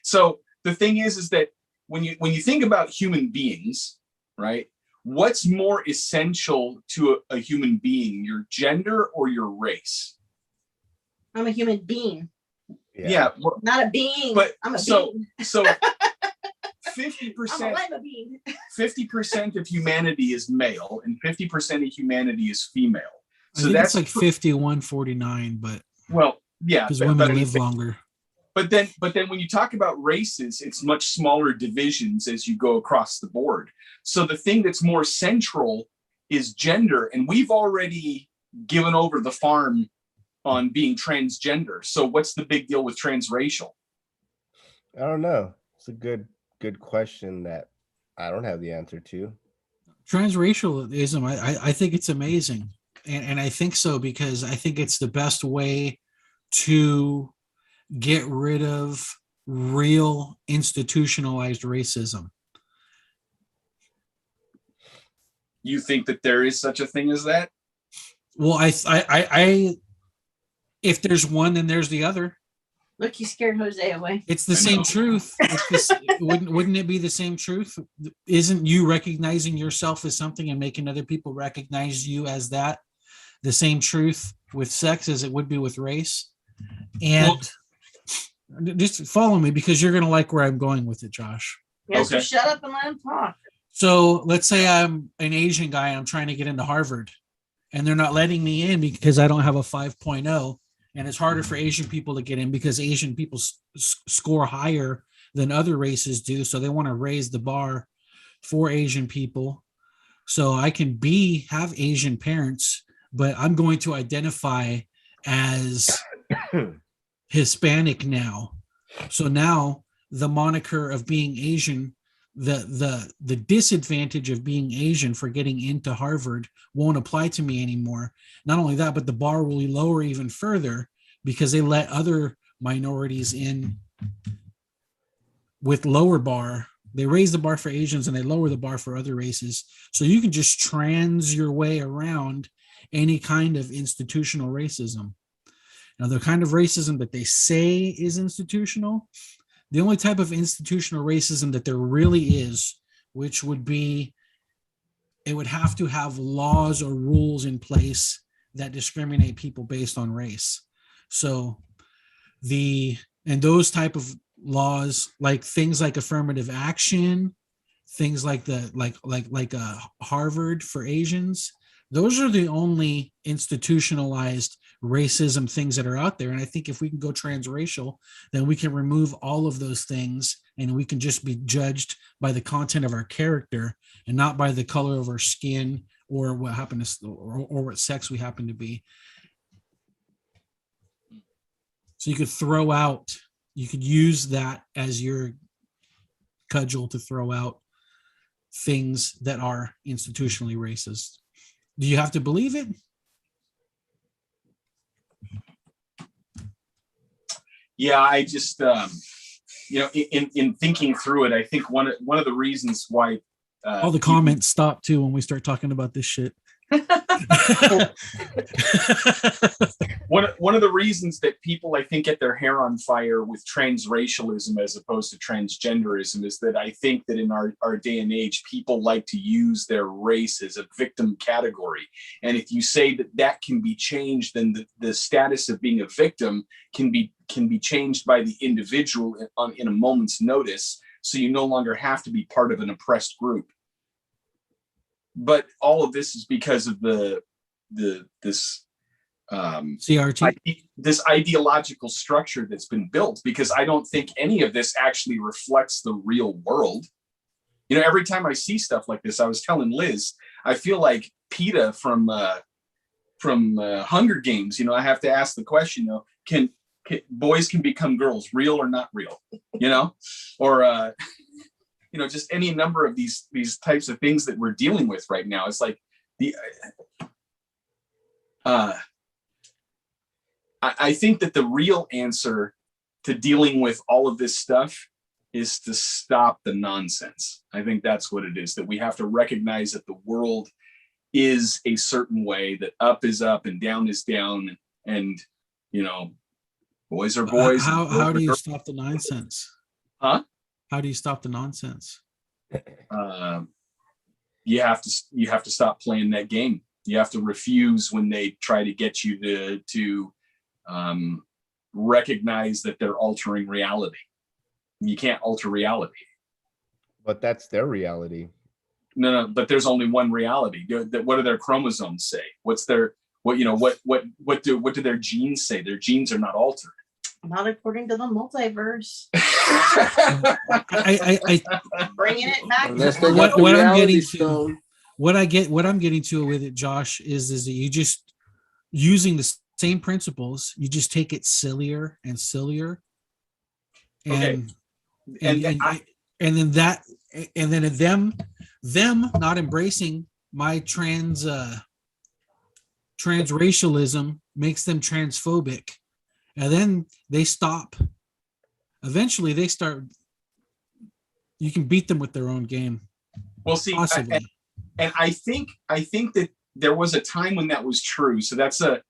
So the thing is that when you think about human beings, right? What's more essential to a human being, your gender or your race? I'm a human being, Yeah. Well, not a being. but I'm a so being. so I'm 50% a lima bean. 50% of humanity is male and 50% of humanity is female. I So think that's it's like 51-49, but well, yeah, because but women I mean, live longer. But then when you talk about races, it's much smaller divisions as you go across the board. So the thing that's more central is gender, and we've already given over the farm on being transgender. So what's the big deal with transracial? I don't know. It's a good question that I don't have the answer to. Transracialism, I think it's amazing. And I think so because I think it's the best way to get rid of real institutionalized racism. You think that there is such a thing as that? Well, I if there's one, then there's the other. Look, you scared Jose away. It's the I same know. truth. Wouldn't it be the same truth? Isn't you recognizing yourself as something and making other people recognize you as that the same truth with sex as it would be with race? And just follow me because you're going to like where I'm going with it, Josh. Yes, Okay. shut up and let him talk. So let's say I'm an Asian guy and I'm trying to get into Harvard and they're not letting me in because I don't have a 5.0. And it's harder for Asian people to get in because Asian people score higher than other races do. So they want to raise the bar for Asian people. So I can have Asian parents, but I'm going to identify as Hispanic now. So now the moniker of being Asian, the disadvantage of being Asian for getting into Harvard won't apply to me anymore. Not only that, but the bar will lower even further because they let other minorities in with lower bar. They raise the bar for Asians and they lower the bar for other races. So you can just trans your way around any kind of institutional racism. Now, the kind of racism that they say is institutional, the only type of institutional racism that there really is, which would be, it would have to have laws or rules in place that discriminate people based on race. So and those type of laws, like things like affirmative action, things like Harvard for Asians, those are the only institutionalized racism things that are out there. And I think if we can go transracial, then we can remove all of those things and we can just be judged by the content of our character and not by the color of our skin or what happened to or what sex we happen to be. So you could use that as your cudgel to throw out things that are institutionally racist. Do you have to believe it? Yeah, I just in thinking through it, I think one of the reasons why all the comments stop too when we start talking about this shit. One of the reasons that people, I think, get their hair on fire with transracialism as opposed to transgenderism is that I think that in our day and age, people like to use their race as a victim category. And if you say that can be changed, then the status of being a victim can be changed by the individual in a moment's notice. So you no longer have to be part of an oppressed group. But all of this is because of this CRT, this ideological structure that's been built, because I don't think any of this actually reflects the real world. You know, every time I see stuff like this, I was telling Liz, I feel like PETA from Hunger Games. You know, I have to ask the question, you know, can boys can become girls, real or not real? You know, or you know, just any number of these types of things that we're dealing with right now. It's like I think that the real answer to dealing with all of this stuff is to stop the nonsense. I think that's what it is, that we have to recognize that the world is a certain way, that up is up and down is down, and boys are boys. How do you stop the nonsense? Huh? How do you stop the nonsense? You have to stop playing that game. You have to refuse when they try to get you to recognize that they're altering reality. You can't alter reality. But that's their reality. No, but there's only one reality. What do their chromosomes say? What do their genes say? Their genes are not altered. Not according to the multiverse. I Bringing it back. Unless they what, got the what I'm reality getting stone. to, what I'm getting to with it, Josh, is that you just using the same principles, you just take it sillier and sillier, and Okay. and then them not embracing my transracialism makes them transphobic, and then they stop. Eventually they start, you can beat them with their own game. Well, see, Possibly. and I think that there was a time when that was true. So that's a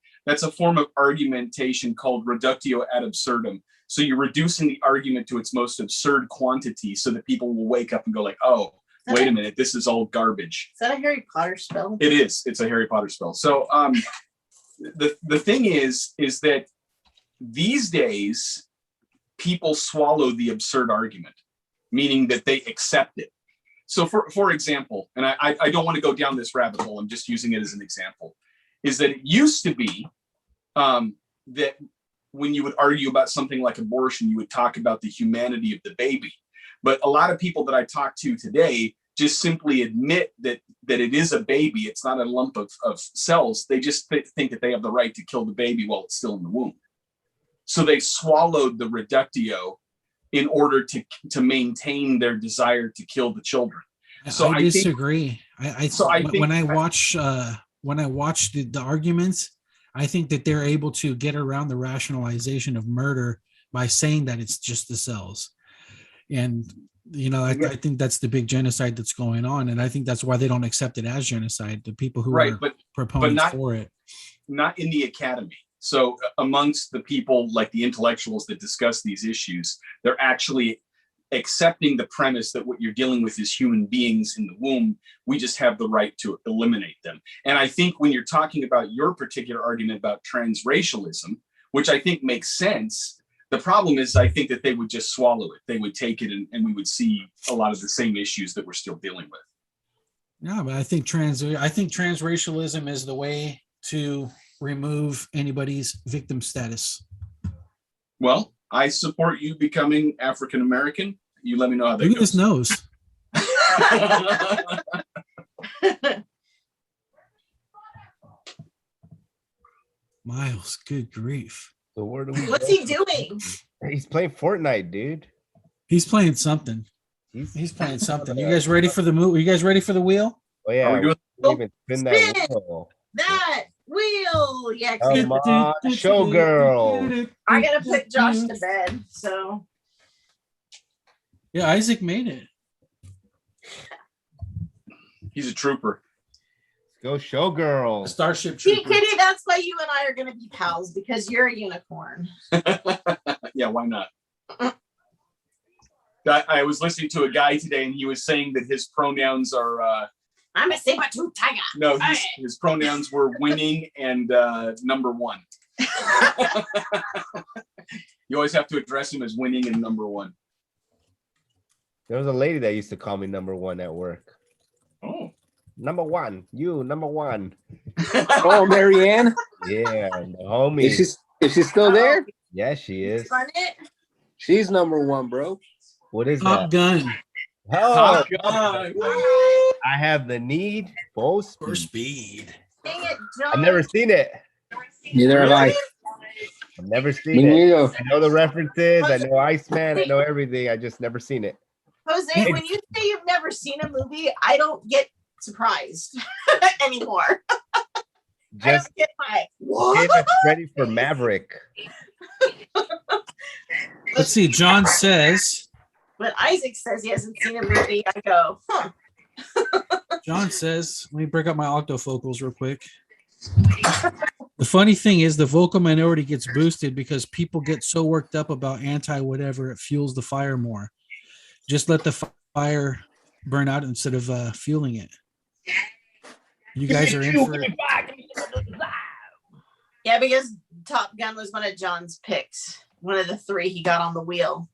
form of argumentation called reductio ad absurdum. So you're reducing the argument to its most absurd quantity so that people will wake up and go like, oh, wait a minute, this is all garbage. Is that a Harry Potter spell? It is. It's a Harry Potter spell. So the thing is that these days people swallow the absurd argument, meaning that they accept it. So for example, and I don't want to go down this rabbit hole, I'm just using it as an example, is that it used to be that when you would argue about something like abortion, you would talk about the humanity of the baby. But a lot of people that I talk to today just simply admit that it is a baby. It's not a lump of cells. They just think that they have the right to kill the baby while it's still in the womb. So they swallowed the reductio in order to maintain their desire to kill the children. So I disagree. I think when I watch the arguments, I think that they're able to get around the rationalization of murder by saying that it's just the cells. And I think that's the big genocide that's going on, and I think that's why they don't accept it as genocide. The people who are proponents for it, not in the academy. So amongst the people like the intellectuals that discuss these issues, they're actually accepting the premise that what you're dealing with is human beings in the womb. We just have the right to eliminate them. And I think when you're talking about your particular argument about transracialism, which I think makes sense, the problem is I think that they would just swallow it. They would take it and we would see a lot of the same issues that we're still dealing with. Yeah, but I think transracialism is the way to remove anybody's victim status. Well, I support you becoming African American. You let me know how that Look at goes. his nose. Miles, good grief. So where do we What's go? he doing? He's playing Fortnite, dude. He's playing something. He's playing something. You guys ready for the move? Are you guys ready for the wheel? Oh yeah, Are we doing- we didn't even spin that Spin! wheel. That wheel. Yeah, Come on, showgirl. I gotta put Josh to bed. So Yeah, Isaac made it. He's a trooper. Go showgirl. Starship see, Trooper. Kitty, that's why you and I are gonna be pals because you're a unicorn. Yeah, why not? I was listening to a guy today and he was saying that his pronouns are I'm a saber-tooth tiger. no, his pronouns were winning and number one. You always have to address him as winning and number one. There was a lady that used to call me number one at work. Oh. Number one, you number one. Oh, Marianne. Yeah, the homie. Is she still there? Yeah, she is. Run it. She's number one, bro. What is Top that? Gun. Oh, God. I have the need for For speed. speed. Dang it, John. I've never seen it. Neither have I. I've never Me seen it. neither. I know the references. I know Iceman. I know everything. I just never seen it. Jose, when you say you've never seen a movie, I don't get surprised anymore. I Just don't get my get us ready for Maverick. Let's see. John says. When Isaac says he hasn't seen a movie, I go, huh. John says, let me break up my octofocals real quick. The funny thing is the vocal minority gets boosted because people get so worked up about anti whatever, it fuels the fire more. Just let the fire burn out instead of fueling it. You guys are in for Yeah, because Top Gun was one of John's picks. One of the 3 he got on the wheel.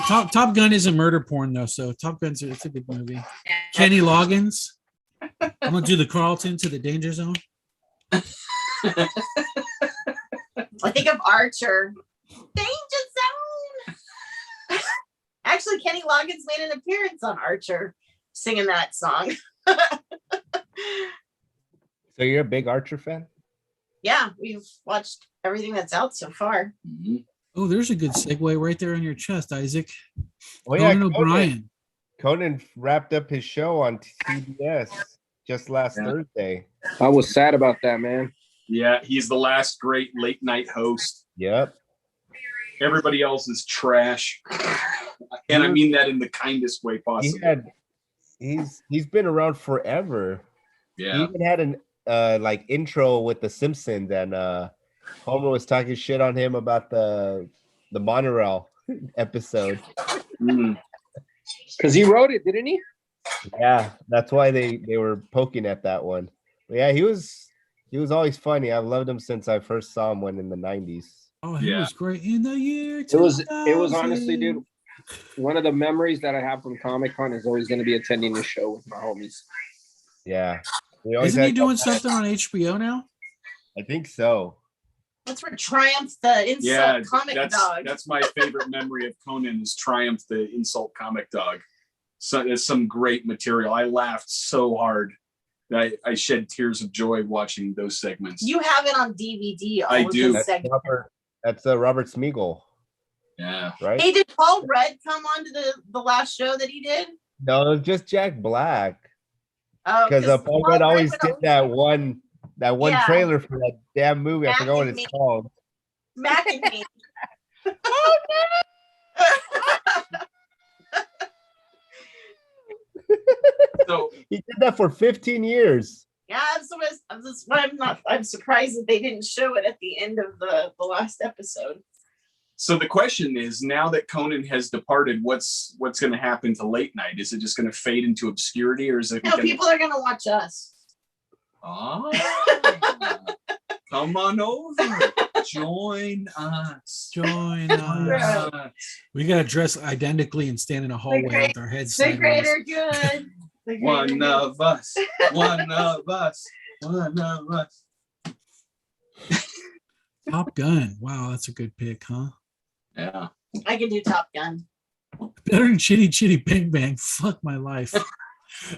Top Gun isn't murder porn though, so Top Gun's it's a good movie. Kenny Loggins. I'm gonna do the Carlton to the Danger Zone. I think of Archer. Danger Zone. Actually, Kenny Loggins made an appearance on Archer singing that song. So you're a big Archer fan? Yeah, we've watched everything that's out so far. Oh, there's a good segue right there on your chest, Isaac. Oh yeah, Conan O'Brien. Conan wrapped up his show on CBS just last Yeah. Thursday. I was sad about that, man. Yeah, he's the last great late night host. Yep. Everybody else is trash. And I mean that in the kindest way possible. He's been around forever. He Yeah. even had an like intro with the Simpsons, and Homer was talking shit on him about the monorail episode. Mm. Because he wrote it, didn't he? Yeah, that's why they were poking at that one. But yeah, he was always funny. I've loved him since I first saw him when in the 90s. Oh, he Yeah. was great in the year. It was honestly, dude, one of the memories that I have from Comic Con is always going to be attending the show with my homies. Yeah. We always Isn't he had- doing something on HBO now? I think so. That's where Triumph, the insult Yeah, comic dog. that's my favorite memory of Conan is Triumph, the insult comic dog. So there's some great material. I laughed so hard that I shed tears of joy watching those segments. You have it on DVD. I all of do. his That's segments. Robert Smigel, Yeah. right? Hey, did Paul Rudd come on to the last show that he did? No, it was just Jack Black. Oh, Because Paul Rudd always would did that one Yeah. trailer for that damn movie. I Mac forgot what and it's Me. called. Mac and me. So He did that for 15 years. Yeah, that's why I'm surprised that they didn't show it at the end of the last episode. so the question is, now that Conan has departed, what's going to happen to late night? Is it just going to fade into obscurity, or is it No, going people are gonna watch us. Come on over. Join us. Join Yeah. us. We gotta dress identically and stand in a hallway great- with our heads The sideways. greater good. The greater One good. of us. One of us. One of us. Top Gun. Wow, that's a good pick, huh? Yeah. I can do Top Gun. Better than Chitty Chitty Bang Bang. Fuck my life.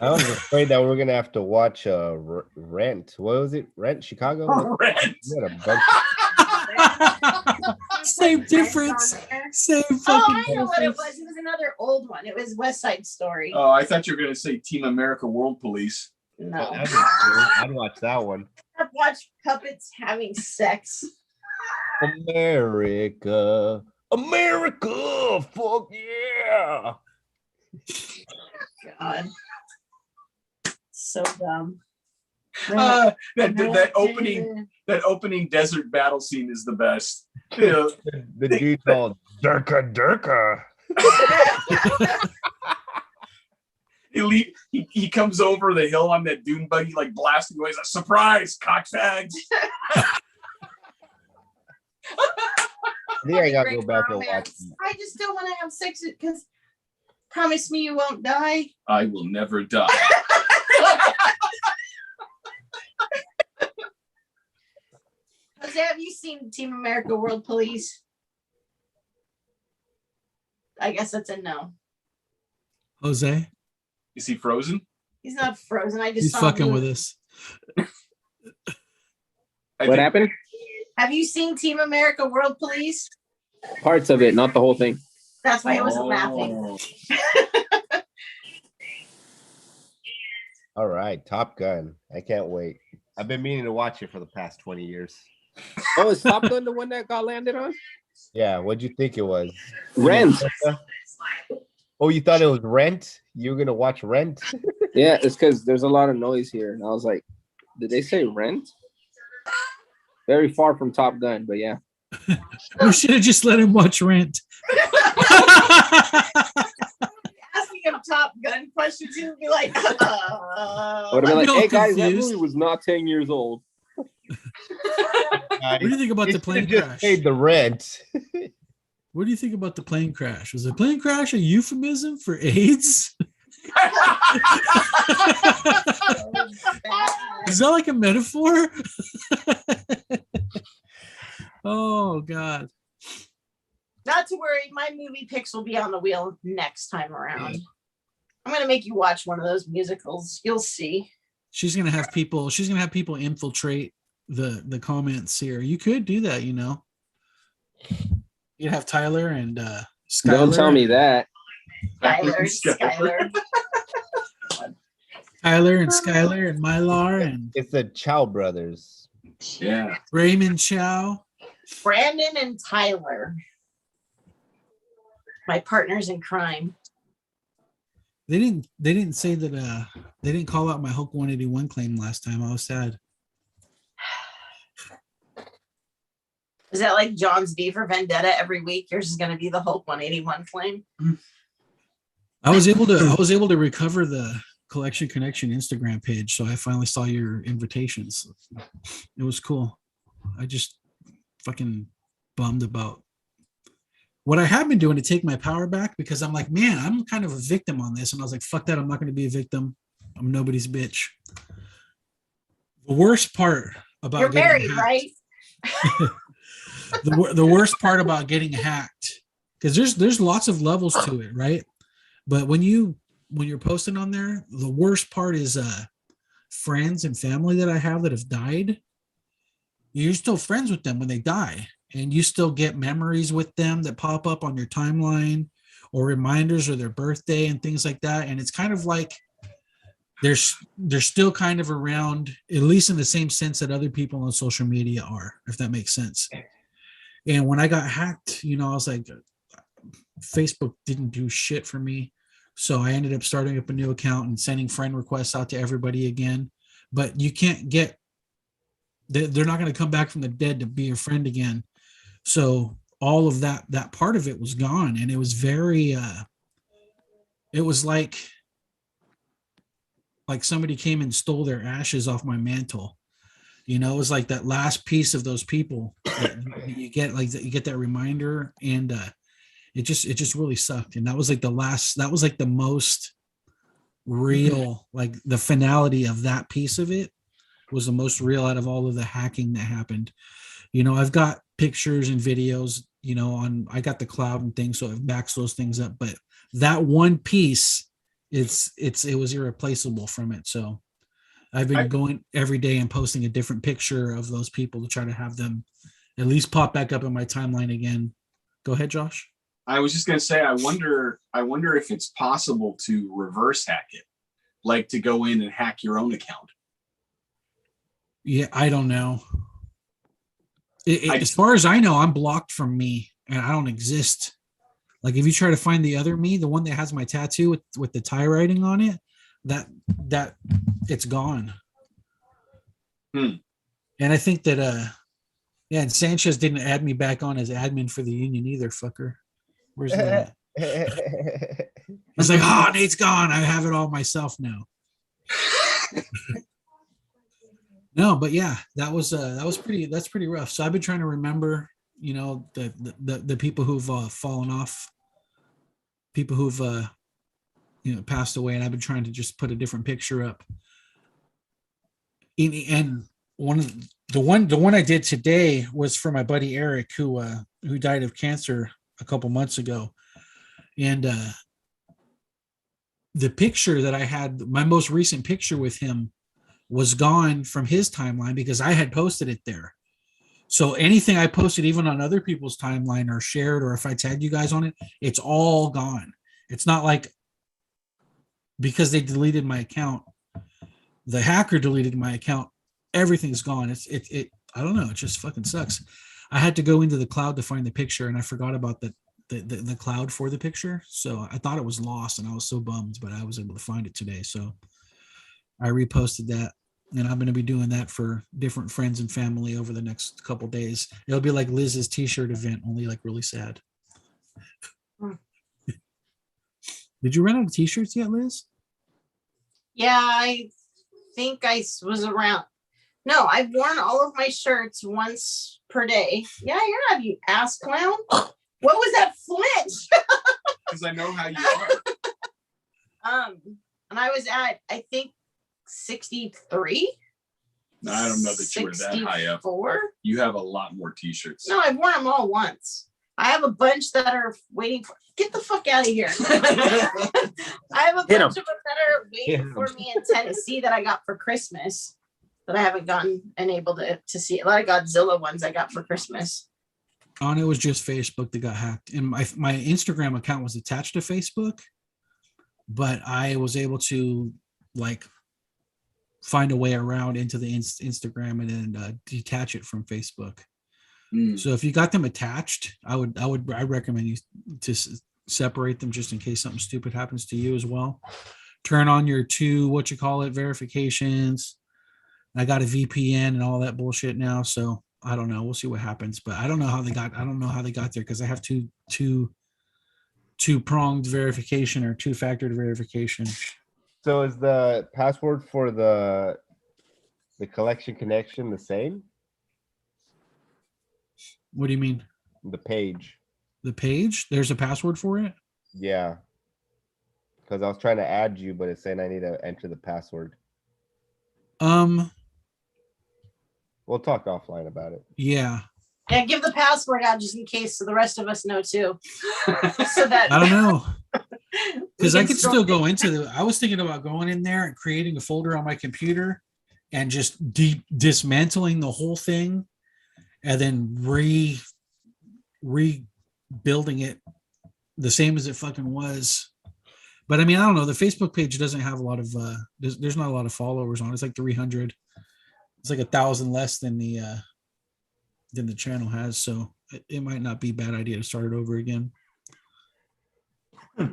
I was afraid that we are gonna have to watch Rent. What was it? Rent Chicago? Rent. We had a bunch. Same difference. Same Oh, fucking I know what it difference. was. It was another old one. It was West Side Story. Oh, I thought you were going to say Team America World Police. No. That'd be cool. I'd watch that one. I've watched puppets having sex. America, fuck yeah! God. So dumb. That opening desert battle scene is the best. You know, The dude called Durka. he comes over the hill on that dune buggy, like blasting away. He's like, surprise, cockfags. I think I gotta go Great back and watch romance. it. I just don't want to have sex because promise me you won't die. I will never die. Jose, have you seen Team America World Police? I guess that's a no. Jose, Is he frozen? He's not frozen. I just he's saw fucking him. with us. What happened? Have you seen Team America World Police? Parts of it, not the whole thing. That's why I wasn't laughing. Oh. All right, Top Gun. I can't wait. I've been meaning to watch it for the past 20 years. Oh, is Top Gun the one that got landed on? Yeah, what'd you think it was? Rent. Oh, you thought it was Rent? You were gonna watch Rent? Yeah, it's because there's a lot of noise here, and I was like, did they say Rent? Very far from Top Gun, but yeah. We should have just let him watch Rent. Asking him Top Gun questions, he would be like, I would have been I'm like, real hey guys, that confused. movie was not 10 years old. What do you think about the plane just crash? paid the rent. What do you think about the plane crash? Was the plane crash a euphemism for AIDS? Is that like a metaphor? Oh God. not to worry, my movie picks will be on the wheel next time around. I'm gonna make you watch one of those musicals. You'll see. She's gonna have people infiltrate the comments here. You could do that, you know. You'd have Tyler and Skylar. Don't tell me that. Skylar. Tyler and Skylar and Mylar and It's the Chow brothers. Yeah. Raymond Chow. Brandon and Tyler. My partners in crime. They didn't say that they didn't call out my Hulk 181 claim last time. I was sad. Is that like John's V for Vendetta every week? Yours is gonna be the Hulk 181 claim. I was able to recover the Collection Connection Instagram page, so I finally saw your invitations. It was cool. I just fucking bummed about what I have been doing to take my power back, because I'm like, man, I'm kind of a victim on this. And I was like, fuck that. I'm not going to be a victim. I'm nobody's bitch. The worst part about You're getting married, hacked, right? the worst part about getting hacked, because there's lots of levels to it, right? But when you're posting on there, the worst part is friends and family that I have that have died. You're still friends with them when they die, and you still get memories with them that pop up on your timeline or reminders of their birthday and things like that. And it's kind of like they're still kind of around, at least in the same sense that other people on social media are, if that makes sense. And when I got hacked, you know, I was like, Facebook didn't do shit for me. So I ended up starting up a new account and sending friend requests out to everybody again. But you can't get, they're not going to come back from the dead to be your friend again. So all of that part of it was gone. And it was very, it was like somebody came and stole their ashes off my mantle. You know, it was like that last piece of those people that you get, like you get that reminder, and it just really sucked. And that was like the most real, like the finality of that piece of it was the most real out of all of the hacking that happened. You know, I've got pictures and videos, you know, I got the cloud and things, so it backs those things up. But that one piece, it was irreplaceable from it. So I've been going every day and posting a different picture of those people to try to have them at least pop back up in my timeline again. Go ahead, Josh. I was just going to say, I wonder if it's possible to reverse hack it, like to go in and hack your own account. Yeah, I don't know. As far as I know, I'm blocked from me, and I don't exist. Like if you try to find the other me, the one that has my tattoo with the tie writing on it, that it's gone. And I think that and Sanchez didn't add me back on as admin for the union either, fucker. Where's that? I was like, oh, Nate's gone. I have it all myself now. No, but yeah, that's pretty rough. So I've been trying to remember, you know, the people who've fallen off, people who've you know, passed away, and I've been trying to just put a different picture up. And the one I did today was for my buddy Eric, who died of cancer a couple months ago, and the picture that I had, my most recent picture with him, was gone from his timeline because I had posted it there. So anything I posted, even on other people's timeline or shared, or if I tagged you guys on it, it's all gone. It's not like because they deleted my account, the hacker deleted my account, everything's gone. It I don't know, it just fucking sucks. I had to go into the cloud to find the picture, and I forgot about the cloud for the picture. So I thought it was lost, and I was so bummed, but I was able to find it today. So I reposted that, and I'm going to be doing that for different friends and family over the next couple days. It'll be like Liz's t-shirt event, only like really sad. Did you run out of t-shirts yet, Liz? Yeah, I think was around. No, I've worn all of my shirts once per day. Yeah, you're not, you ass clown. What was that flinch? Because I know how you are. And I was at, I think, 63. No, I don't know that you were that high up. 64? You have a lot more t-shirts. No, I've worn them all once. I have a bunch that are waiting for. Get the fuck out of here. I have a Hit 'em. bunch of them that are waiting for me in Tennessee that I got for Christmas that I haven't gotten and able to see. A lot of Godzilla ones I got for Christmas. On it was just Facebook that got hacked, and my Instagram account was attached to Facebook, but I was able to like find a way around into the Instagram and then detach it from Facebook. So if you got them attached, I recommend you to separate them just in case something stupid happens to you as well. Turn on your 2 verifications. I got a VPN and all that bullshit now, so I don't know. We'll see what happens, but I don't know how they got there because I have two-pronged verification or 2-factor verification. So is the password for the collection connection the same? What do you mean? The page. The page? There's a password for it? Yeah. Because I was trying to add you, but it's saying I need to enter the password. We'll talk offline about it. Yeah. Yeah, give the password out just in case so the rest of us know too. So that I don't know. Because we I can could still go into I was thinking about going in there and creating a folder on my computer and just dismantling the whole thing and then rebuilding it the same as it fucking was. But I mean, I don't know. The Facebook page doesn't have a lot of there's not a lot of followers on it. It's like 300. It's like 1,000 less than the channel has. So it might not be a bad idea to start it over again. But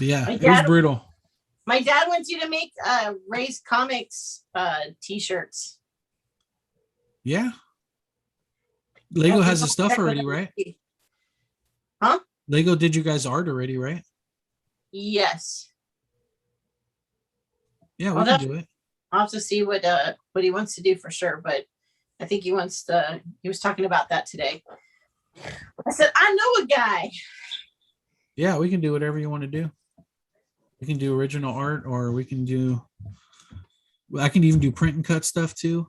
yeah, it was brutal. My dad wants you to make Ray's Comics t-shirts. Yeah. Lego has the stuff already, right? Huh? Lego did you guys art already, right? Yes. Yeah, we Well, can do it. I'll have to see what he wants to do for sure, but I think he was talking about that today. I said, I know a guy. Yeah, we can do whatever you want to do. We can do original art, or I can even do print and cut stuff too.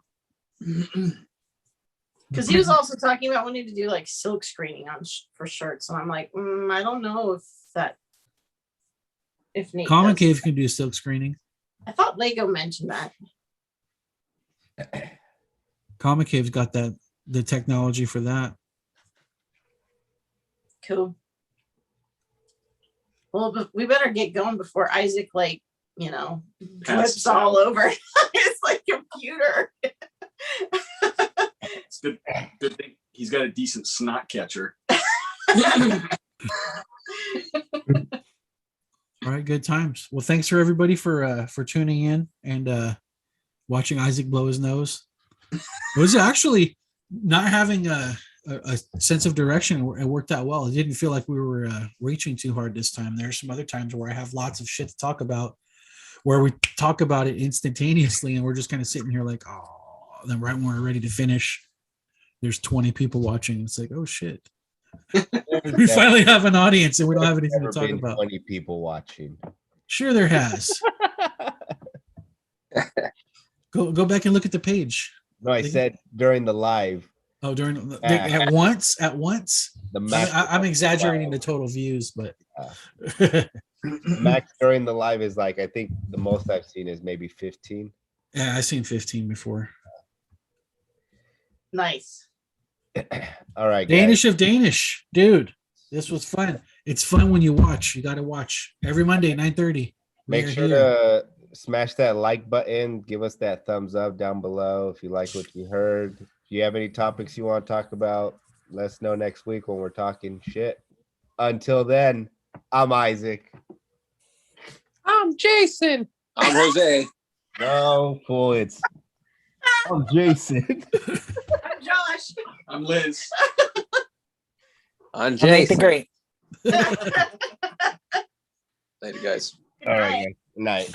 Because he was also talking about wanting to do like silk screening for shirts, and I'm like, I don't know if Nate Comic does. Cave can do silk screening. I thought Lego mentioned that. Comic Cave's got the technology for that. Cool. Well, but we better get going before Isaac, Passes flips all out. over his computer. It's good thing he's got a decent snot catcher. All right, good times. Well, thanks for everybody for tuning in and watching Isaac blow his nose. It was actually not having a sense of direction. It worked out well. It didn't feel like we were reaching too hard this time. There's some other times where I have lots of shit to talk about, where we talk about it instantaneously, and we're just kind of sitting here like, oh, and then right when we're ready to finish, there's 20 people watching. It's like, oh shit. We finally have an audience and we don't have anything to talk about. 20 people watching. Sure, there has. Go back and look at the page. No, I said during the live. Oh, at once. The max, I'm exaggerating the total views, but max during the live is like, I think the most I've seen is maybe 15. Yeah, I've seen 15 before. Nice. All right, guys. Danish of Danish, dude. This was fun. It's fun when you watch. You got to watch every Monday at 9:30. Make sure to smash that like button. Give us that thumbs up down below if you like what you heard. you have any topics you want to talk about, let us know next week when we're talking shit. Until then, I'm Isaac. I'm Jason. I'm Jose. No, fool, I'm Jason. I'm Josh. I'm Liz. I'm I'm Nathan Jason. Great. Later, guys. All right, guys. Night.